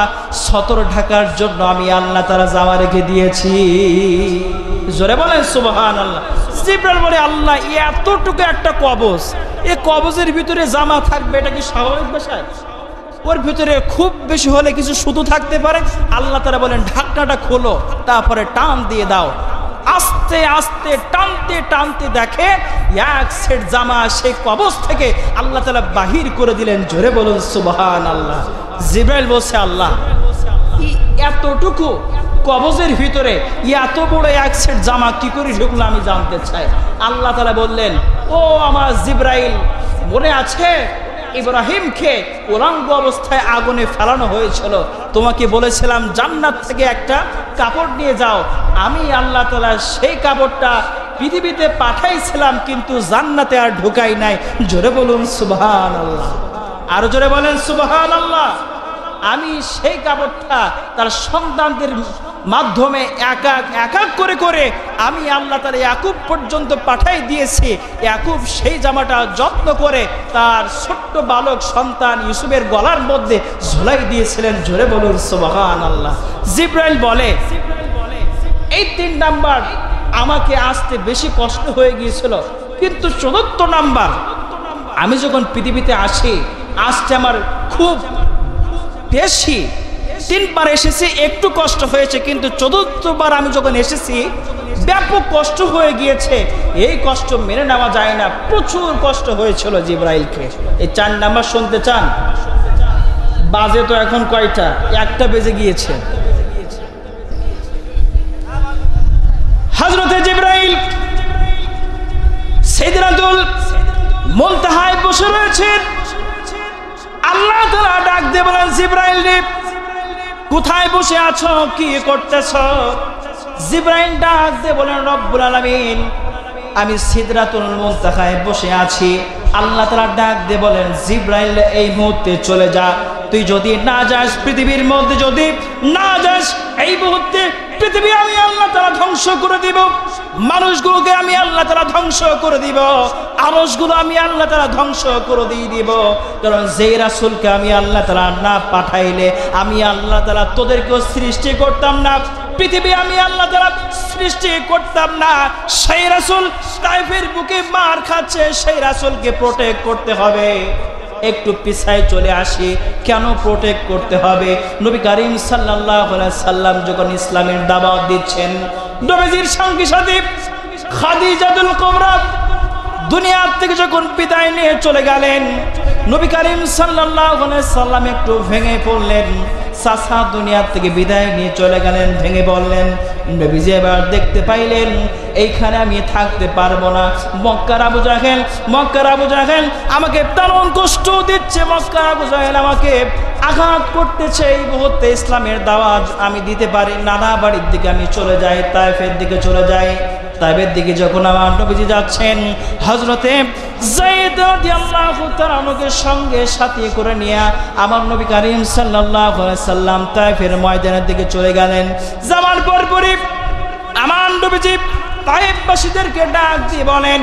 সতর ঢাকার জন্য আমি আল্লাহ তাআলা জামা রেখে দিয়েছি। জোরে বলেন সুবহানাল্লাহ। জিবরাইল বলে আল্লাহ এতটুকু একটা কবজ, এই কবজের ভিতরে জামা থাকবে, এটা কি স্বাভাবিক বিষয়? ওর ভিতরে খুব বেশি হলে কিছু সুতো থাকতে পারে। আল্লাহ তাআলা বলেন ঢাকনাটা খোলো, তারপরে টান দিয়ে দাও। আস্তে আস্তে টানতে টানতে দেখে এক সেট জামা সেই কবজ থেকে আল্লাহ তাআলা বাহির করে দিলেন। জোরে বলুন সুবহানাল্লাহ। জিবরাইল বলছে আল্লাহ এতটুকু কবজের ভিতরে এত বড় এক সেট জামা কি করে ঢুকলো আমি জানতে চাই। আল্লাহ তাআলা বললেন ও আমার জিবরাইল মনে আছে ইব্রাহিমকে উলঙ্গ অবস্থায় আগুনে ফেলানো হয়েছিল। তোমাকে বলেছিলাম জান্নাত থেকে একটা কাপড় নিয়ে যাও, আমি আল্লাহ তাআলা সেই কাপড়টা পৃথিবীতে পাঠাইছিলাম, কিন্তু জান্নাতে আর ঢুকাই নাই। জোরে বলুন সুবহানাল্লাহ, আরো জোরে বলেন সুবহানাল্লাহ। আমি সেই কাপড়টা তার সন্তানদের মাধ্যমে এক এক করে করে আমি আল্লাহ তাআলা ইয়াকুব পর্যন্ত পাঠাই দিয়েছি। ইয়াকুব সেই জামাটা যত্ন করে তার ছোট্ট বালক সন্তান ইউসুফের গলার মধ্যে ঝুলাই দিয়েছিলেন। জোরে বলুন সুবহানাল্লাহ। জিবরাইল বলে এই 3 নাম্বার আমাকে আসতে বেশি কষ্ট হয়ে গিয়েছিল, কিন্তু 4র্থ নাম্বার আমি যখন পৃথিবীতে আসি, আসতে আমার খুব বেশি। 3 বার এসেছি একটু কষ্ট হয়েছে, কিন্তু 4র্থ বার আমি যখন এসেছি ব্যাপক কষ্ট হয়ে গিয়েছে। এই কষ্ট মেনে নেওয়া যায় না, প্রচুর কষ্ট হয়েছিল জিবরাইলকে। এই 4 নাম্বার শুনতে চান? বাজে তো এখন কয়টা? 1টা বেজে গিয়েছে। হযরতে জিবরাইল সিদরাতুল মুনতাহায় বসে রয়েছেন। আল্লাহ তাআলা ডাক দিয়ে বলেন, জিবরাইল রে, কোথায় বসে আছো, কি করতেছো? জিবরাইল ডাক দিয়ে বলেন, রব্বুল আলামিন, আমি সিদরাতুল মুনতাহায় বসে আছি। আল্লাহ তাআলা ডাক দিয়ে বলেন, জিবরাইল এই মুহূর্তে চলে যা। তুই যদি না যাস, পৃথিবীর মধ্যে যদি না যাস, এই মুহূর্তে পৃথিবী আমি আল্লাহ তাআলা ধ্বংস করে দিব, মানুষগুলোকে আমি আল্লাহ তাআলা ধ্বংস করে দিব, আরশগুলো আমি আল্লাহ তাআলা ধ্বংস করে দিয়ে দিব। কারণ যেই রাসূলকে আমি আল্লাহ তাআলা না পাঠাইলে আমি আল্লাহ তাআলা তোদেরকেও সৃষ্টি করতাম না, পৃথিবী আমি আল্লাহ তাআলা সৃষ্টি করতাম না। সেই রাসূল তায়েফের বুকে মার খাচ্ছে, সেই রাসূলকে প্রোটেক্ট করতে হবে। একটু পিছায় চলে আসি। কেন প্রোটেক্ট করতে হবে? নবী করিম সাল্লাল্লাহু আলাইহি সাল্লাম যখন ইসলামের দাওয়াত দিচ্ছেন, নবীজির সঙ্গী সাথী খাদিজাতুল কুবরা দুনিয়ার থেকে যখন বিদায় নিয়ে চলে গেলেন, নবী করিম সাল্লাল্লাহু আলাইহি সাল্লাম একটু ভেঙে পড়লেন। চাচা দুনিয়ার থেকে বিদায় নিয়ে চলে গেলেন, ভেঙে বললেন। নবীজি এবার দেখতে পাইলেন এইখানে আমি থাকতে পারবো না। মক্কার আবু জাহেল আমাকে দারুণ কষ্ট দিচ্ছে, মক্কার আবু জাহেল আমাকে আঘাত করতেছে। এই মুহূর্তে ইসলামের দাওয়াত আমি দিতে পারি, নানা বাড়ির দিকে আমি চলে যাই, তায়েফের দিকে চলে যাই। তায়েফের দিকে যখন আমার নবীজি যাচ্ছেন, হযরতে যায়েদ রাদিয়াল্লাহু তাআলাকে সঙ্গে সাথী করে নিয়ে আমার নবী করিম সাল্লাল্লাহু আলাইহি সাল্লাম তায়েফের ময়দানের দিকে চলে গেলেন। যাওয়ার পরপরই আমার নবীজি তায়েফবাসীদেরকে ডাক দিয়ে বলেন,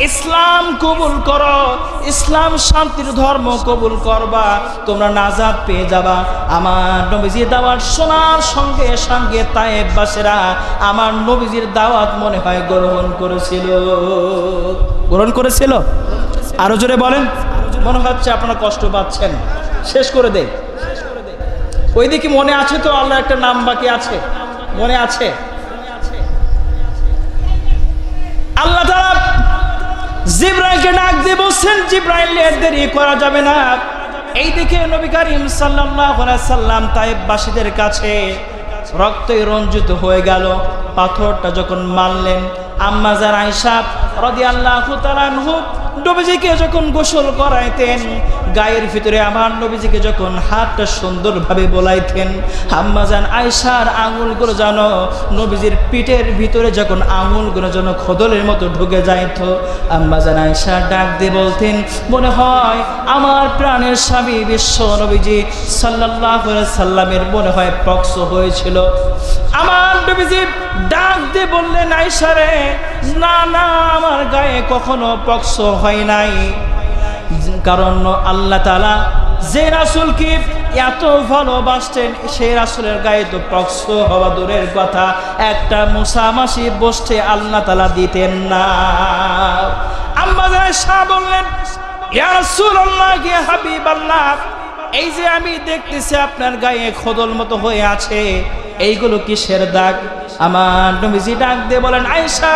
ইসলাম কবুল করো, ইসলাম শান্তির ধর্ম কবুল করবা, তোমরা নাজাত পেয়ে যাবা। আমার নবীজির দাওয়াত শোনার সঙ্গে সঙ্গে তায়েফবাসীরা আমার নবীজির দাওয়াত মনে হয় গ্রহণ করেছিল। আরো জোরে বলেন। মনে হচ্ছে আপনারা কষ্ট পাচ্ছেন, শেষ করে দেই। ওইদিকে মনে আছে তো আল্লাহ একটা নাম বাকি আছে, মনে আছে? আল্লাহ তাআলা জিবরাইলকে ডাক দিয়ে বলছেন, জিবরাইল দেরি করা যাবে না। এইদিকে নবী করিম সাল্লাল্লাহু আলাইহি সাল্লাম তায়েফবাসীদের কাছে রক্তে রঞ্জিত হয়ে গেল। পাথরটা যখন মারলেন, আম্মা জান আয়েশা রাদিয়াল্লাহু তাআলা আনহা নবীজিকে যখন গোসল করাইতেন, গায়ের ভিতরে আমার নবীজিকে যখন হাতটা সুন্দরভাবে বোলাইতেন, আম্মা জান আয়েশার আঙুলগুলো যেন নবীজির পিঠের ভিতরে যখন আঙুলগুলো যেন খোদলের মতো ঢুকে যাইত। আম্মা জান আয়েশা ডাক দিয়ে বলতেন, মনে হয় আমার প্রাণের স্বামী বিশ্ব নবীজি সাল্লাল্লাহু আলাইহি সাল্লামের মনে হয় পক্স হয়েছিল। আমার নবীজি ডাক দিয়ে বললেন, আয়েশা রে, না না, আমার গায়ে কখনো পক্স হয় নাই। কারণ আল্লাহ তাআলা যে রাসূলকে এত ভালোবাসতেন, সেই রাসূলের গায়ে তো পক্স হওয়া দূরের কথা, একটা মুসামাসি বসতে আল্লাহ তাআলা দিতেন না। আম্মা আয়েশা বললেন, ইয়া রাসূলুল্লাহ, ইয়া হাবিবাল্লাহ, এই যে আমি দেখতেছি আপনার গায়ে খোদল মতো হয়ে আছে, এইগুলো কিসের দাগ? আমার নবীজি ডাক দিয়ে বলেন, আয়েশা,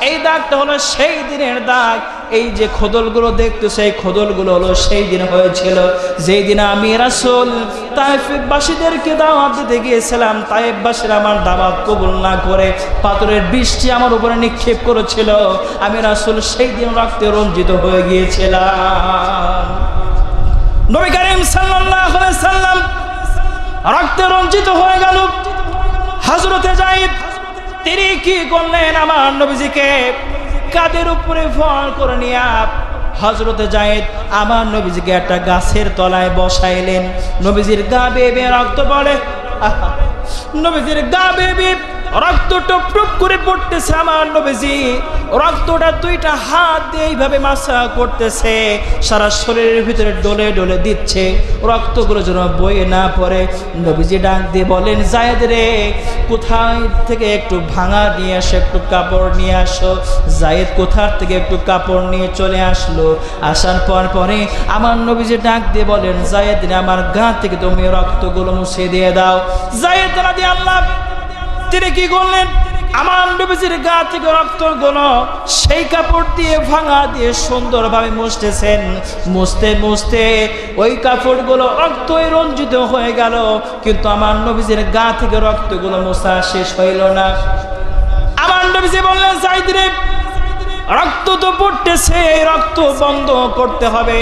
এই দাগটা হলো সেই দিনের দাগ। এই যে খোদলগুলো দেখতেছে, এই খোদলগুলো হলো সেই দিন হয়েছিল যেই দিন আমি রাসূল তায়েফবাসীদেরকে দাওয়াত দিতে গিয়েছিলাম। তায়েফবাসীরা আমার দাওয়াত কবুল না করে পাথরের বৃষ্টি আমার উপরে নিক্ষেপ করেছিল। আমি রাসূল সেই দিন রক্তে রঞ্জিত হয়ে গিয়েছিলাম। নবী করিম সাল্লাল্লাহু আলাইহি সাল্লাম রক্তে রঞ্জিত হয়ে গেল। হযরতে যায়েদ তিনি কি করলেন, আমার নবীজিকে কাদের উপরে ভর করে নিয়ে হযরতে যায়েদ আমার নবীজিকে একটা গাছের তলায় বসাইলেন। নবীজির গা বেয়ে রক্ত পড়ে, নবীজির গা বেয়ে রক্ত টপ টপ করে পড়তেছে। আমার নবীজি রক্তটা দুইটা হাত দিয়ে এইভাবে মাসা করতেছে, সারা শরীরের ভিতরে ডলে ডলে দিচ্ছে, রক্তগুলো যেন বয়ে না পড়ে। নবীজি ডাক দিয়ে বলেন, যায়েদ রে, কোথায় থেকে একটু ভাঙা নিয়ে আসো, একটু কাপড় নিয়ে আসো। যায়েদ কোথার থেকে একটু কাপড় নিয়ে চলে আসলো। আসার পরে আমার নবীজি ডাক দিয়ে বলেন, যায়েদ রে, আমার গা থেকে তুমি রক্তগুলো মুছে দিয়ে দাও। যায়েদ রাদিয়াল্লাহু তিনি কি করলেন, আমার নবীজির গা থেকে রক্তগুলো সেই কাপড় দিয়ে ভাঙা দিয়ে সুন্দরভাবে মুছতেছেন। মুছতে মুছতে ওই কাপড়গুলো রক্তই রঞ্জিত হয়ে গেল, কিন্তু আমার নবীজির গা থেকে রক্তগুলো মোছা শেষ হইল না। আমার নবীজি বললেন, যায়েদ রে, রক্ত তো পড়তেছে, এই রক্ত বন্ধ করতে হবে,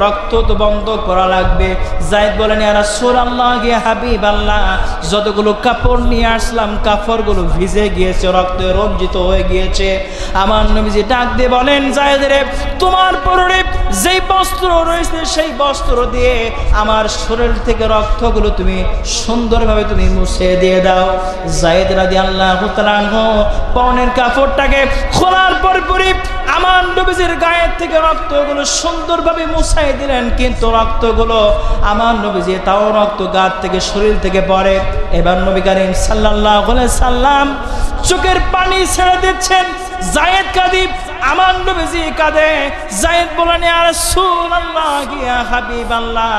রক্ত তো বন্ধ করা লাগবে। যায়েদ বলেন, ইয়া রাসূলুল্লাহ, ইয়া হাবিবাল্লাহ, যতগুলো কাপড় নিয়ে আসলাম কাপড়গুলো ভিজে গিয়েছে, রক্তে রঞ্জিত হয়ে গিয়েছে। আমার নবীজি ডাক দিয়ে বলেন, যায়েদ রে, তোমার পরনে যেই বস্ত্র রয়েছে সেই বস্ত্র দিয়ে আমার শরীর থেকে রক্তগুলো তুমি সুন্দরভাবে তুমি মুছে দিয়ে দাও। যায়েদ রাদিয়াল্লাহু তাআলা পরনের কাপড়টাকে খোলার পরই আমার নবীজির গায়ের থেকে রক্তগুলো সুন্দরভাবে মুছাই দিলেন, কিন্তু রক্তগুলো আমার নবীজি তাও রক্ত গা থেকে শরীর থেকে পড়ে। এবার নবী করিম সাল্লাল্লাহু আলাইহি সাল্লাম চোখের পানি ছেড়ে দিচ্ছেন। যায়েদ কাঁদে, আমার নবীজি কাঁদে। যায়েদ বলেন, ইয়া রাসূলুল্লাহ, ইয়া হাবিবাল্লাহ,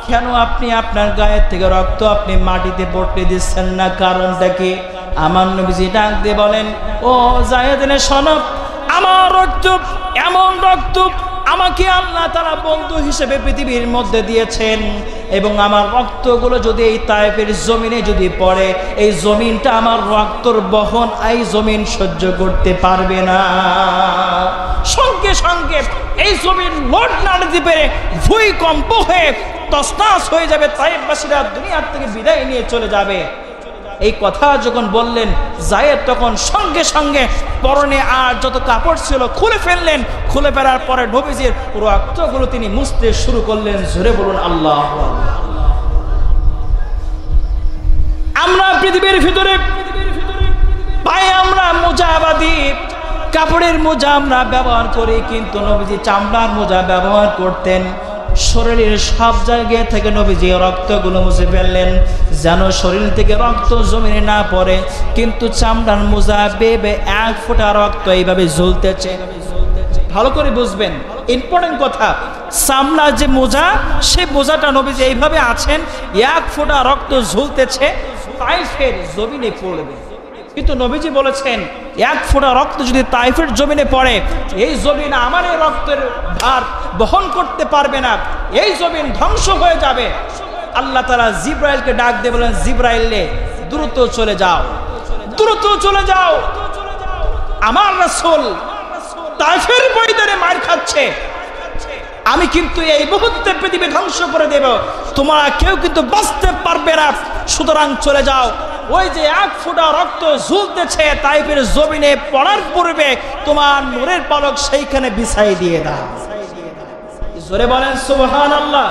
কেন আপনি আপনার গায়ের থেকে রক্ত আপনি মাটিতে পড়তে দিচ্ছেন না, কারণটা কি? আমার নবীজি ডাক দিয়ে বলেন, ও যায়েদ রে, শোনো, আমার রক্ত এমন রক্ত আমাকে আল্লাহ তাআলা বন্ধু হিসেবে পৃথিবীর মধ্যে দিয়েছেন, এবং আমার রক্তগুলো যদি এই তায়েফের জমিনে যদি পড়ে, এই জমিনটা আমার রক্তর বহন এই জমিন সহ্য করতে পারবে না। সঙ্গে সঙ্গে এই জমিন লড় না দিতে পেরে ভূমিকম্প হয়ে তছনছ হয়ে যাবে, তায়েফবাসীরা দুনিয়ার থেকে বিদায় নিয়ে চলে যাবে। এই কথা যখন বললেন, যায়েদ তখন সঙ্গে সঙ্গে পরনে আর যত কাপড় ছিল খুলে ফেললেন। খুলে ফেলার পরে নবীজির রক্তগুলো তিনি মুছতে শুরু করলেন। জোরে বলুন আল্লাহ। আমরা পৃথিবীর ভিতরে পায়ে আমরা মোজাবাদী কাপড়ের মোজা আমরা ব্যবহার করি, কিন্তু নবীজি চামড়ার মোজা ব্যবহার করতেন। শরীরের সব জায়গায় থেকে নবীজি রক্তগুলো মুছে ফেললেন, যেন শরীর থেকে রক্ত জমিনে না পড়ে, কিন্তু চামড়ার মোজা বেয়ে এক ফোঁটা রক্ত এইভাবে ঝুলতেছে। ভালো করে বুঝবেন, ইম্পর্টেন্ট কথা। চামড়ার যে মোজা, সেই মোজাটা নবীজি এইভাবে আছেন, এক ফোঁটা রক্ত ঝুলতেছে, তায়েফের জমিনে পড়বে। কিন্তু নবীজি বলেছেন, এক ফোঁটা রক্ত যদি তায়েফের জমিনে পড়ে, এই জমিন আমার এই রক্তের ভার বহন করতে পারবে না, এই জমিন ধ্বংস হয়ে যাবে। আল্লাহ তাআলা জিবরাইলকে ডাক দিয়ে বলেন, জিবরাইল রে, দ্রুত চলে যাও, দ্রুত চলে যাও, আমার রাসূল তায়েফের ময়দানে মার খাচ্ছে, আমি কিন্তু এই মুহূর্তে পৃথিবী ধ্বংস করে দেব, তোমরা কেউ কিন্তু বাঁচতে পারবে না, সুতরাং চলে যাও। ওই যে এক ফোঁটা রক্ত ঝুলতেছে তায়েফের জমিনে পড়ার পূর্বে তোমার নূরের পলক সেইখানে বিছাই দিয়ে দাও। জোরে বলেন সুবহানাল্লাহ।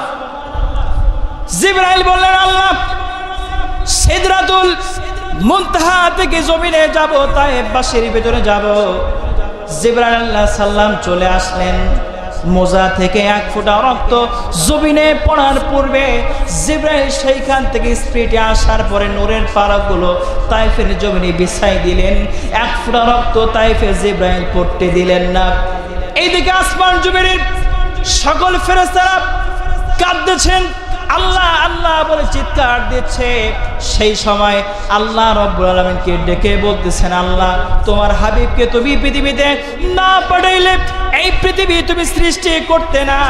জিবরাইল বললেন, আল্লাহ, সিদরাতুল মুনতাহা থেকে জমিনে যাব, তায়েফবাসীর ভিতরে যাব। জিবরাইল আলাইহিস সালাম চলে আসলেন। মোজা থেকে এক ফোঁটা রক্ত জমিনে পড়ার পূর্বে জিবরাইল সেইখান থেকে স্পিডে আসার পরে নূরের পালকগুলো তায়েফের জমিনে বিছাই দিলেন। এক ফোঁটা রক্ত তায়েফে জিবরাইল পড়তে দিলেন না। এইদিকে আসমান জমিনের সকল ফেরেশতারা কাঁদতেছেন, আল্লাহ আল্লাহ বলে চিৎকার দিচ্ছে। সেই সময় আল্লাহ রাব্বুল আলামিনকে ডেকে বলতেছেন, আল্লাহ, তোমার হাবিবকে তুমি পৃথিবীতে না পাঠাইলে এই পৃথিবী তুমি সৃষ্টি করতে না,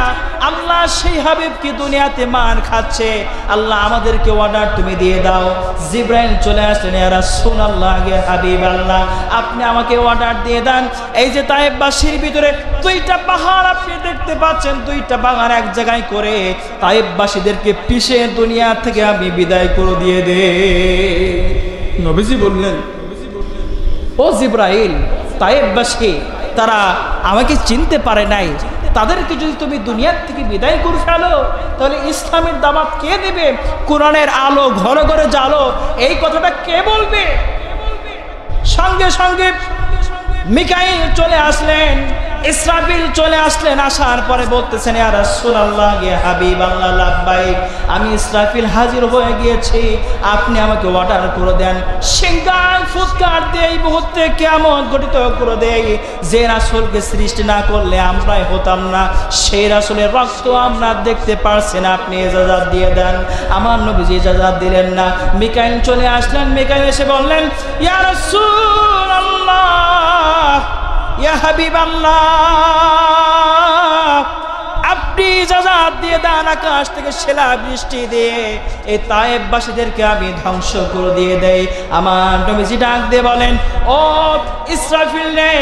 আল্লাহ সেই হাবিবকে দুনিয়াতে মান খাচ্ছে। আল্লাহ আমাদেরকে অর্ডার তুমি দিয়ে দাও। জিবরাইল চলে আসলেন, ইয়া রাসূলুল্লাহ, গে হাবিব আল্লাহ, আপনি আমাকে অর্ডার দিয়ে দেন। এই যে তায়েববাসীর ভিতরে দুইটা পাহাড় আপনি দেখতে পাচ্ছেন, দুইটা পাহাড় এক জায়গায় করে তায়েববাসীদেরকে পিষে দুনিয়া থেকে আমি বিদায় করে দিয়ে দে। নবীজি বললেন, ও জিবরাইল, তায়েববাসী তারা আমাকে চিনতে পারে নাই, তাদেরকে যদি তুমি দুনিয়ার থেকে বিদায় করে ফেলো তাহলে ইসলামের দাওয়াত কে দেবে? কোরআনের আলো ঘরে ঘরে জ্বালো, এই কথাটা কে বলবে? সঙ্গে সঙ্গে মিকাইল চলে আসলেন, ইসরাফিল চলে আসলেন। আসার পরে বলতেছেন, ইয়া রাসূলুল্লাহ, ইয়া হাবিব আল্লাহ, লাব্বাইক, আমি ইসরাফিল হাজির হয়ে গিয়েছি, আপনি আমাকে অর্ডার করে দেন। সিংহার ফুৎকার দিয়ে এই মুহূর্তে কিয়ামত ঘটিত করে দেয়। যে রাসূলকে সৃষ্টি না করলে আমরাই হতাম না, সেই রাসূলের রক্ত আমরা দেখতে পারছি না, আপনি ইজাজত দিয়ে দেন। আমার নবীজি ইজাজত দিলেন না। মিকাইল চলে আসলেন। মিকাইল এসে বললেন, ইয়া রাসূলুল্লাহ, ইয়া হাবিব আল্লাহ, আপনি ইজাজত দিয়ে দেন, আকাশ থেকে শিলা বৃষ্টি দিয়ে এই তায়েববাসীদেরকে আমি ধ্বংস করে দিয়ে দেই। আমার নবীজি ডাক দিয়ে বলেন, ও ইসরাফিল রে,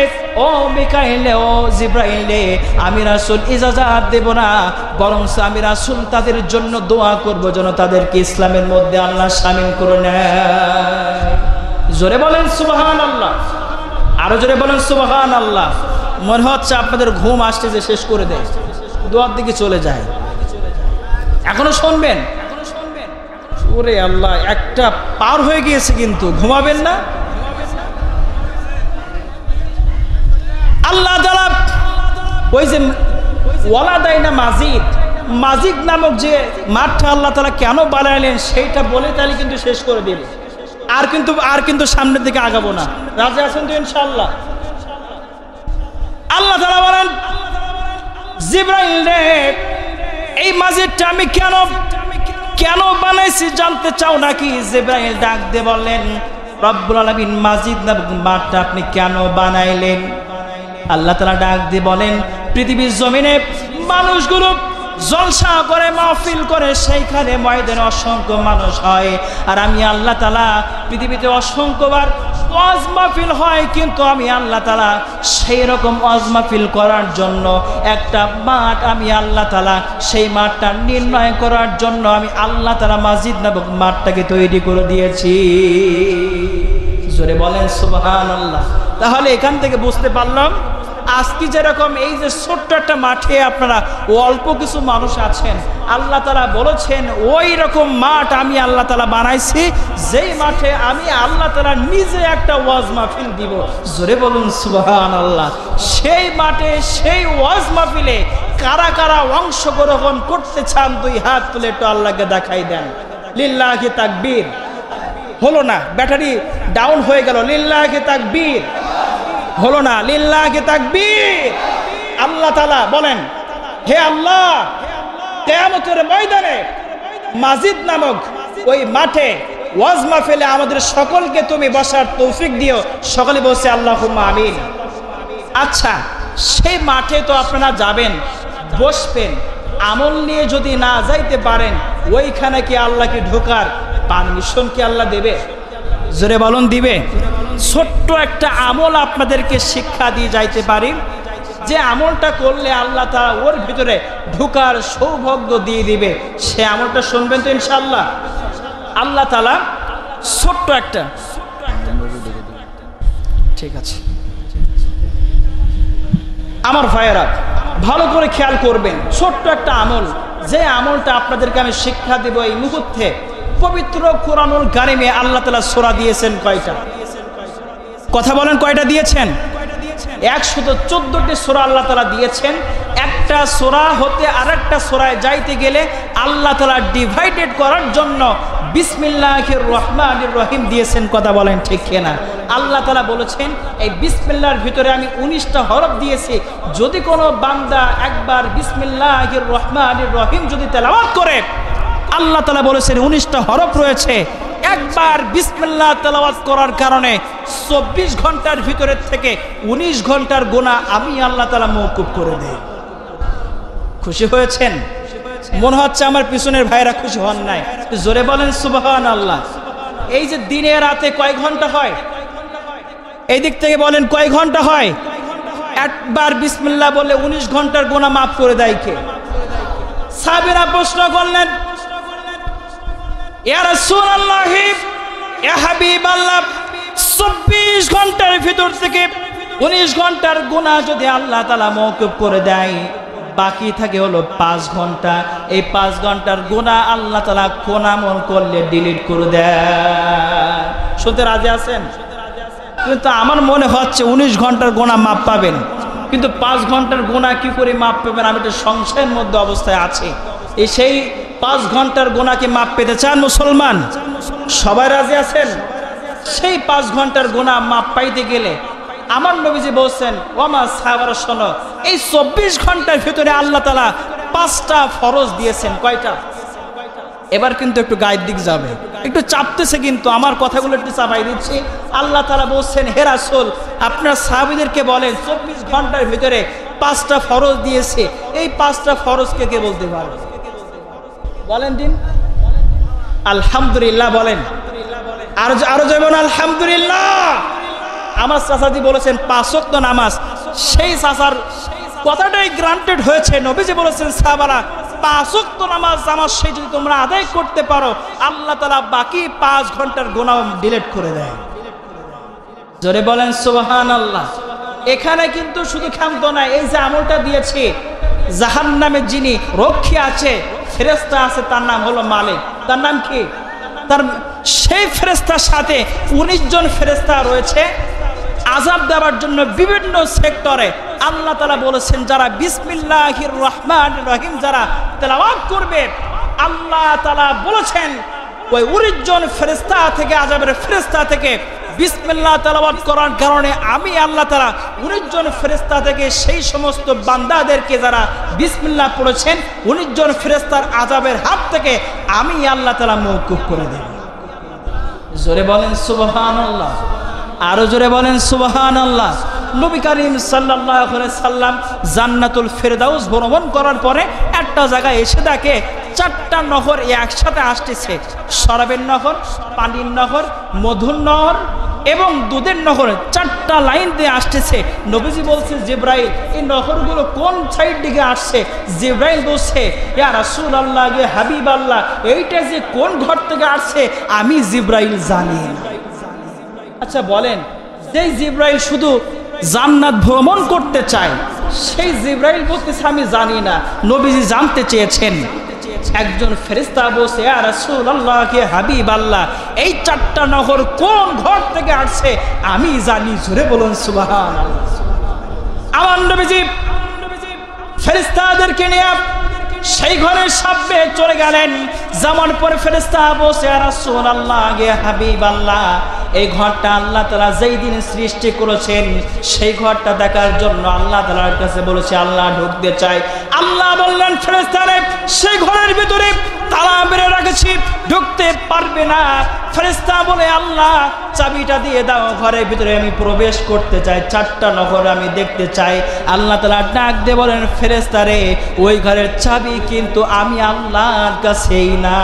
ও মিকাইল রে, ও জিবরাইল রে, আমি রাসূল ইজাজত দেব না, বরং আমি রাসূল তাদের জন্য দোয়া করব যেন তাদেরকে ইসলামের মধ্যে আল্লাহ শামিল করে নেয়। জোরে বলেন সুবহানাল্লাহ, আরো জোরে বলেন সুবহানাল্লাহ। মনে হচ্ছে আপনাদের ঘুম আসছে যে শেষ করে দেয়, দোয়ার দিকে চলে যায়। এখনো শুনবেন? ওরে আল্লাহ, একটা পার হয়ে গিয়েছে, কিন্তু ঘুমাবেন না। আল্লাহ তাআলা ওই যে ওয়ালাদাইনা মাজিদ, মাজিদ নামক যে মাঠটা আল্লাহ তাআলা কেন বানাইলেন সেইটা বলে তাহলে কিন্তু শেষ করে দিল। আর কিন্তু সামনের দিকে আগাবো না। রাজি আছেন তো ইনশাআল্লাহ? আল্লাহ তাআলা বলেন, জিবরাইল রে, এই মসজিদটা আমি কেন বানাইছি জানতে চাও নাকি? জিবরাইল ডাক দিয়ে বললেন, রব্বুল আলামিন মসজিদ নামক মাঠটা আপনি কেন বানাইলেন? আল্লাহ তাআলা ডাক দিয়ে বলেন, পৃথিবীর জমিনে মানুষগুলো জলসা করে, মাহফিল করে, সেইখানে ময়দানে অসংখ্য মানুষ হয়, আর আমি আল্লাহ তাআলা পৃথিবীতে অসংখ্যবার ওয়াজ মাহফিল হয়, কিন্তু আমি আল্লাহ তাআলা সেই রকম ওয়াজ মাহফিল করার জন্য একটা মাঠ, আমি আল্লাহ তাআলা সেই মাঠটা নির্ণয় করার জন্য আমি আল্লাহ তাআলা মসজিদ নামক মাঠটাকে তৈরি করে দিয়েছি। জোরে বলেন সুবহানাল্লাহ। তাহলে এখান থেকে বুঝতে পারলাম, আজকে যেরকম এই যে ছোট্ট একটা মাঠে আপনারা অল্প কিছু মানুষ আছেন, আল্লাহ তাআলা বলেছেন ওই রকম মাঠ আমি আল্লাহ তাআলা বানাইছি, যেই মাঠে আমি আল্লাহ তাআলা নিজে একটা ওয়াজ মাহফিল দিব। জোরে বলুন সুবহানাল্লাহ। সেই মাঠে, সেই ওয়াজ মাহফিলে কারা কারা অংশগ্রহণ করতে চান দুই হাত তুলে একটু আল্লাহকে দেখাই দেন। লিল্লাহি তাকবীর। হলো না, ব্যাটারি ডাউন হয়ে গেল। লিল্লাহি তাকবীর। হলো না, লিল্লাহি তাকবীর। আল্লাহ তাআলা বলেন, হে আল্লাহ, কিয়ামতের ময়দানে মসজিদ নামক ওই মাঠে ওয়াজ মাহফিলে আমাদের সকলকে তুমি বসার তৌফিক দিও। সকলে বসে আল্লাহুম্মা আমিন। আচ্ছা, সেই মাঠে তো আপনারা যাবেন, বসবেন, আমল নিয়ে যদি না যাইতে পারেন, ওইখানে কি আল্লাহকে ঢোকার পারমিশন কি আল্লাহ দেবে? জোরে বলুন, দিবে? ছোট্ট একটা আমল আপনাদেরকে শিক্ষা দিয়ে যাইতে পারি, যে আমলটা করলে আল্লাহ তাআলা ওর ভিতরে ঢোকার সৌভাগ্য দিয়ে দিবে। সে আমলটা শুনবেন তো ইনশাআল্লাহ? আল্লাহ তাআলা ছোট্ট একটা, ঠিক আছে আমার ভাইয়েরা, ভালো করে খেয়াল করবেন। ছোট্ট একটা আমল, যে আমলটা আপনাদেরকে আমি শিক্ষা দেব এই মুহূর্তে। পবিত্র কোরআনুল কারিমে আল্লাহ তাআলা সূরা দিয়েছেন কয়টা? কথা বলেন, কয়টা দিয়েছেন? 114টি সূরা আল্লাহ তাআলা দিয়েছেন। একটা সূরা হতে আরেকটা সূরায় যাইতে গেলে আল্লাহ তাআলা ডিভাইডেড করার জন্য বিসমিল্লাহির রহমানির রহিম দিয়েছেন। কথা বলেন ঠিক কিনা? আল্লাহ তাআলা বলেছেন এই বিসমিল্লাহর ভিতরে আমি 19টা হরফ দিয়েছি। যদি কোনো বান্দা একবার বিসমিল্লাহির রহমানির রহিম যদি তেলাওয়াত করে, আল্লাহ তাআলা বলেছেন 19টা হরফ রয়েছে, একবার বিসমিল্লাহ তেলাওয়াত করার কারণে 24 ঘন্টার ভিতরে থেকে 19 ঘন্টার গুনাহ আমি আল্লাহ তাআলা মওকুফ করে দেই। খুশি হয়েছেন? মনে হচ্ছে আমার পিছনের ভাইরা খুশি হন নাই। জোরে বলেন সুবহানাল্লাহ। এই যে দিনে রাতে কয় ঘন্টা হয়? এই দিক থেকে বলেন কয় ঘন্টা হয়? একবার বিসমিল্লাহ বলে 19 ঘন্টার গুনাহ মাফ করে দেয় কে? সাহাবীরা প্রশ্ন করলেন, ইয়া রাসূলুল্লাহ, ইয়া হাবিবাল্লাহ, 24 ঘন্টার ভিতর থেকে 19 ঘন্টার গুনাহ যদি আল্লাহ তাআলা মওকুফ করে দেয়, বাকি থাকে হলো 5 ঘন্টা। এই 5 ঘন্টার গুনাহ আল্লাহ তাআলা কোন আমল করলে ডিলিট করে দেয়। শুনতে রাজি আছেন? কিন্তু আমার মনে হচ্ছে 19 ঘন্টার গুনাহ মাপ পাবেন, কিন্তু 5 ঘন্টার গুনাহ কি করে মাপ পাবেন? আমি তো সংশয়ের মধ্যে অবস্থায় আছি। এই সেই 5 ঘন্টার গুনাহ কি মাপ পেতে চান মুসলমান? সবাই রাজি আছেন? সেই 5 ঘন্টার গুনাহ মাপ পাইতে গেলে আমার নবীজি বলছেন, ওমা সাহাবারা শোনো, এই 24 ঘন্টার ভিতরে আল্লাহ তাআলা 5টা ফরজ দিয়েছেন। কয়টা? এবার কিন্তু একটু গায়ের দিক যাবে, একটু চাপতেছে, কিন্তু আমার কথাগুলো একটু চাপাই দিচ্ছি। আল্লাহ তাআলা বলছেন, হে রাসূল, আপনার সাহাবীদেরকে বলেন 24 ঘন্টার ভিতরে 5টা ফরজ দিয়েছে। এই 5টা ফরজকে কে বলতে পারবে? বলেন দিন। আলহামদুলিল্লাহ বলেন। আরো যেমন আলহামদুলিল্লাহ। আমার চাচাজি বলেছেন 5 ওয়াক্ত নামাজ। সেই চাচার কথাটাই গ্রান্টেড হয়েছে। নবীজি বলেছেন, সাহাবারা 5 ওয়াক্ত নামাজ আমার সেই যদি তোমরা আদায় করতে পারো, আল্লাহ তাআলা বাকি 5 ঘন্টার গুনাহ ডিলিট করে দেয়। জোরে বলেন সুবহানাল্লাহ। এখানে কিন্তু শুধু ক্ষান্ত নাই, এই যে আমলটা দিয়েছি, জাহান্নামে যিনি রক্ষী আছে, ফেরেশতা আছে, তার নাম হলো মালিক। তার নাম কি? তার সেই ফেরেশতার সাথে 19 জন ফেরেশতা রয়েছে আযাব দেওয়ার জন্য বিভিন্ন সেক্টরে। আল্লাহ তাআলা বলেছেন, যারা বিসমিল্লাহির রহমানির রহিম যারা তেলাওয়াত করবে, আল্লাহ তাআলা বলেছেন ওই 19 জন ফেরেশতা থেকে, আযাবের ফেরেশতা থেকে বিসমিল্লাহ তেলাওয়াত করার কারণে আমি আল্লাহ তাআলা 19 জন ফেরেশতা থেকে সেই সমস্ত বান্দাদেরকে যারা বিসমিল্লাহ পড়েছেন, 19 জন ফেরেশতার আযাবের হাত থেকে আমি আল্লাহ তাআলা মওকুফ করে দেব। জোরে বলেন সুবহানাল্লাহ। আরো জোরে বলেন সুবহানাল্লাহ। নবী করিম সাল্লাল্লাহু আলাইহি সাল্লাম জান্নাতুল ফেরদাউস ভ্রমণ করার পরে একটা জায়গায় এসে দেখে 4টা নহর একসাথে আসতেছে। শরাবের নহর, পানির নহর, মধুর নহর এবং দুধের নহর, 4টা লাইন দিয়ে আসতেছে। নবীজি বলছে, জিবরাইল, এই নহরগুলো কোন সাইড দিকে আসছে? জিবরাইল বলছে, ইয়া রাসূলুল্লাহ, ইয়া হাবিবাল্লাহ, এইটা যে কোন ঘর থেকে আসছে আমি জিবরাইল জানি। আচ্ছা বলেন, যেই জিবরাইল শুধু জান্নাত ভ্রমণ করতে চায়, সেই জিবরাইল বলতেছে আমি জানি না। নবীজি জানতে চেয়েছেন। একজন ফেরেশতা বলছে, ইয়া রাসূলুল্লাহ, কে হাবিবাল্লাহ, এই 4টা নহর কোন ঘর থেকে আসছে আমি জানি। জোরে বলুন সুবহানাল্লাহ। আমার নবীজি ফেরেশতাদেরকে নিয়ে সেই ঘরের সামনে চলে গেলেন। যাওয়ার পরে ফেরেশতা বলছে, ইয়া রাসূলুল্লাহ, কে হাবিবাল্লাহ, এই ঘরটা আল্লাহ তাআলা যেই দিন সৃষ্টি করেছেন সেই ঘরটা দেখার জন্য আল্লাহ তাআলার কাছে বলেছে, আল্লাহ ঢুকতে চাই। আল্লাহ বললেন, ফেরেশতারে, সেই ঘরের ভিতরে তালা মেরে রেখেছি, ঢুকতে পারবে না। ফেরেশতা বলে, আল্লাহ চাবিটা দিয়ে দাও, ঘরের ভিতরে আমি প্রবেশ করতে চাই, 4টা নহর আমি দেখতে চাই। আল্লাহ তাআলা ডাক দিয়ে বলেন, ফেরেশতারে, ওই ঘরের চাবি কিন্তু আমি আল্লাহর কাছেই না।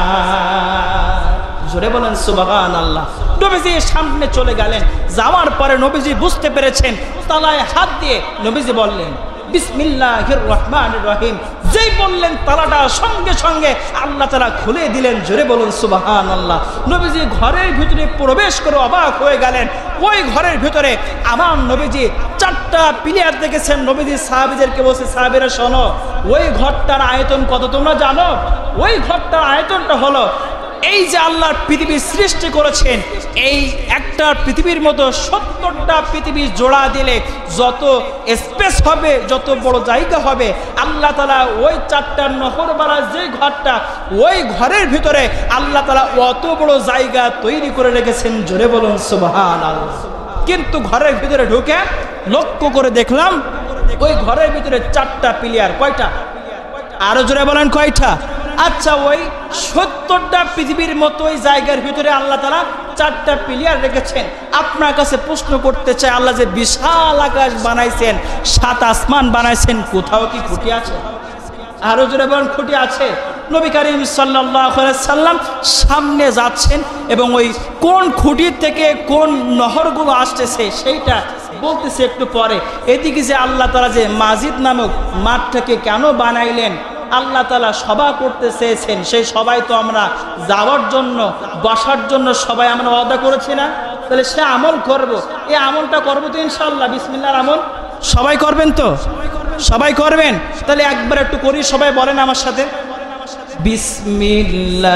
জোরে বলেন সুবহানাল্লাহ। নবীজি সামনে চলে গেলেন। যাওয়ার পরে নবীজি বুঝতে পেরেছেন, তালায় হাত দিয়ে নবীজি বললেন, বিসমিল্লাহির রহমানির রহিম। যেই বললেন, তালাটা সঙ্গে সঙ্গে আল্লাহ তাআলা খুলে দিলেন। জোরে বলুন সুবহানাল্লাহ। নবীজি ঘরের ভিতরে প্রবেশ করে অবাক হয়ে গেলেন। ওই ঘরের ভিতরে আমার নবীজি 4টা পিলার দেখেছেন। নবীজি সাহাবীদেরকে বলছে, সাহাবীরা শোনো, ওই ঘরটার আয়তন কত তোমরা জানো? ওই ঘরটার আয়তনটা হলো, এই যে আল্লাহ পৃথিবী সৃষ্টি করেছেন, এই একটা পৃথিবীর মতো 70টা পৃথিবী জোড়া দিলে যত স্পেস হবে, যত বড় জায়গা হবে, আল্লাহ তাআলা ওই 4টা নহরবালা যে ঘরটা, ওই ঘরের ভিতরে আল্লাহ তাআলা অত বড় জায়গা তৈরি করে রেখেছেন। জোরে বলুন সুবহানাল্লাহ। কিন্তু ঘরের ভিতরে ঢুকে লক্ষ্য করে দেখলাম, ওই ঘরের ভিতরে 4টা পিলার। কয়টা? আরো জোরে বলেন, কয়টা? আচ্ছা ওই 70টা পৃথিবীর মতোই জায়গার ভিতরে আল্লাহ তাআলা 4টা পিলার রেখেছেন। আপনার কাছে প্রশ্ন করতে চাই, আল্লাহ যে বিশাল আকাশ বানাইছেন, 7 আসমান বানাইছেন, কোথাও কি খুঁটি আছে? আরো জোরে বলেন, খুঁটি আছে? নবী করিম সাল্লাল্লাহু আলাইহি সাল্লাম সামনে যাচ্ছেন এবং ওই কোন খুঁটি থেকে কোন নহরগুলো আসতেছে সেইটা বলতেছে একটু পরে। এদিকে যে আল্লাহ তাআলা যে মাজিদ নামক মাঠটাকে কেন বানাইলেন, আল্লাহ তাআলা সভা করতে চেয়েছেন, সেই সবাই তো আমরা যাওয়ার জন্য, বসার জন্য সবাই আমরা ওয়াদা করেছি না? তাহলে সে আমল করব, এই আমলটা করবো তো ইনশাআল্লাহ। বিসমিল্লাহর আমল সবাই করবেন তো? সবাই করবেন? তাহলে একবার একটু করি, সবাই বলেন আমার সাথে, বিসমিল্লাহির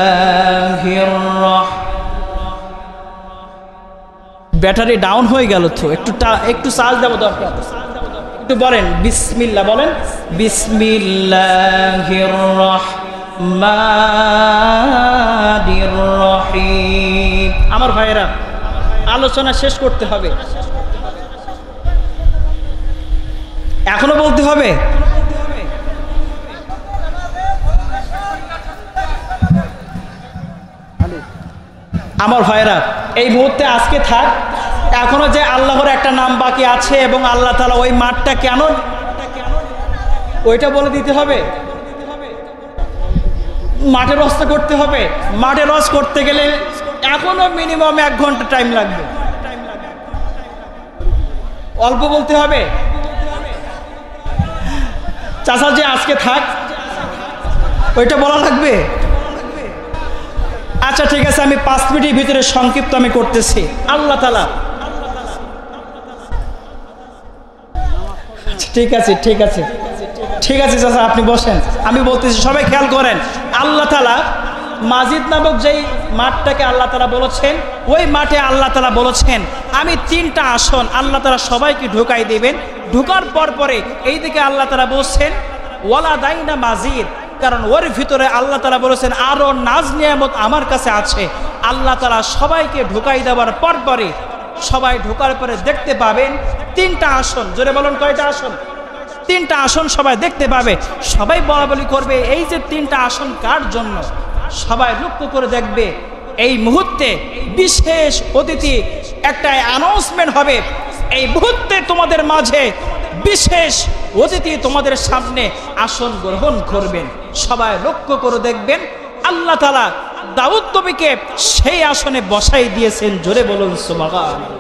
ব্যাটারি ডাউন হয়ে গেল তো, একটু চার্জ দেবো দরকার, একটু বলেন বিসমিল্লাহ, বলেন বিসমিল্লাহির রহমানির রহিম। আমার ভাইয়েরা, আলোচনা শেষ করতে হবে, এখনো বলতে হবে? আমার ভাইয়েরা, এই মুহূর্তে আজকে থাক, এখনো যে আল্লাহর একটা নাম বাকি আছে এবং আল্লাহ তাআলা ওই মাঠটা কেন, ওইটা বলে দিতে হবে। মাঠে রস করতে হবে, মাঠে রস করতে গেলে এখনো মিনিমাম 1 ঘন্টা টাইম লাগবে। অল্প বলতে হবে? চাচা যে আজকে থাক, ওইটা বলা লাগবে? আচ্ছা ঠিক আছে, আমি 5 মিনিটের ভিতরে সংক্ষিপ্ত আমি করতেছি। আল্লাহ তাআলা, ঠিক আছে ঠিক আছে ঠিক আছে চাচা, আপনি বসেন, আমি বলতেছি, সবাই খেয়াল করেন। আল্লাহ তাআলা মাজিদ নামক যেই মাঠটাকে আল্লাহ তাআলা বলেছেন, ওই মাঠে আল্লাহ তাআলা বলেছেন আমি 3টা আসন আল্লাহ তাআলা সবাইকে ঢুকাই দেবেন। ঢুকার পরে এইদিকে আল্লাহ তাআলা বলছেন ওয়ালা দাইনা মাজিদ, কারণ ওর ভিতরে আল্লাহ তাআলা বলেছেন আরো নাজ নিয়ামত আমার কাছে আছে। আল্লাহ তাআলা সবাইকে ঢুকাই দেওয়ার পরে সবাই ঢোকার পরে দেখতে পাবেন 3টা আসন। জোরে বলুন, কয়টা আসন? 3টা আসন সবাই দেখতে পাবে। সবাই বলাবলি করবে এই যে 3টা আসন কার জন্য। সবাই লক্ষ্য করে দেখবে এই মুহূর্তে বিশেষ অতিথি একটা অ্যানাউন্সমেন্ট হবে। এই মুহূর্তে তোমাদের মাঝে বিশেষ অতিথি তোমাদের সামনে আসন গ্রহণ করবেন। সবাই লক্ষ্য করে দেখবেন আল্লাহ তাআলা দাউদ নবীকে সেই আসনে বসাই দিয়েছেন। জোরে বলুন সুবহানাল্লাহ।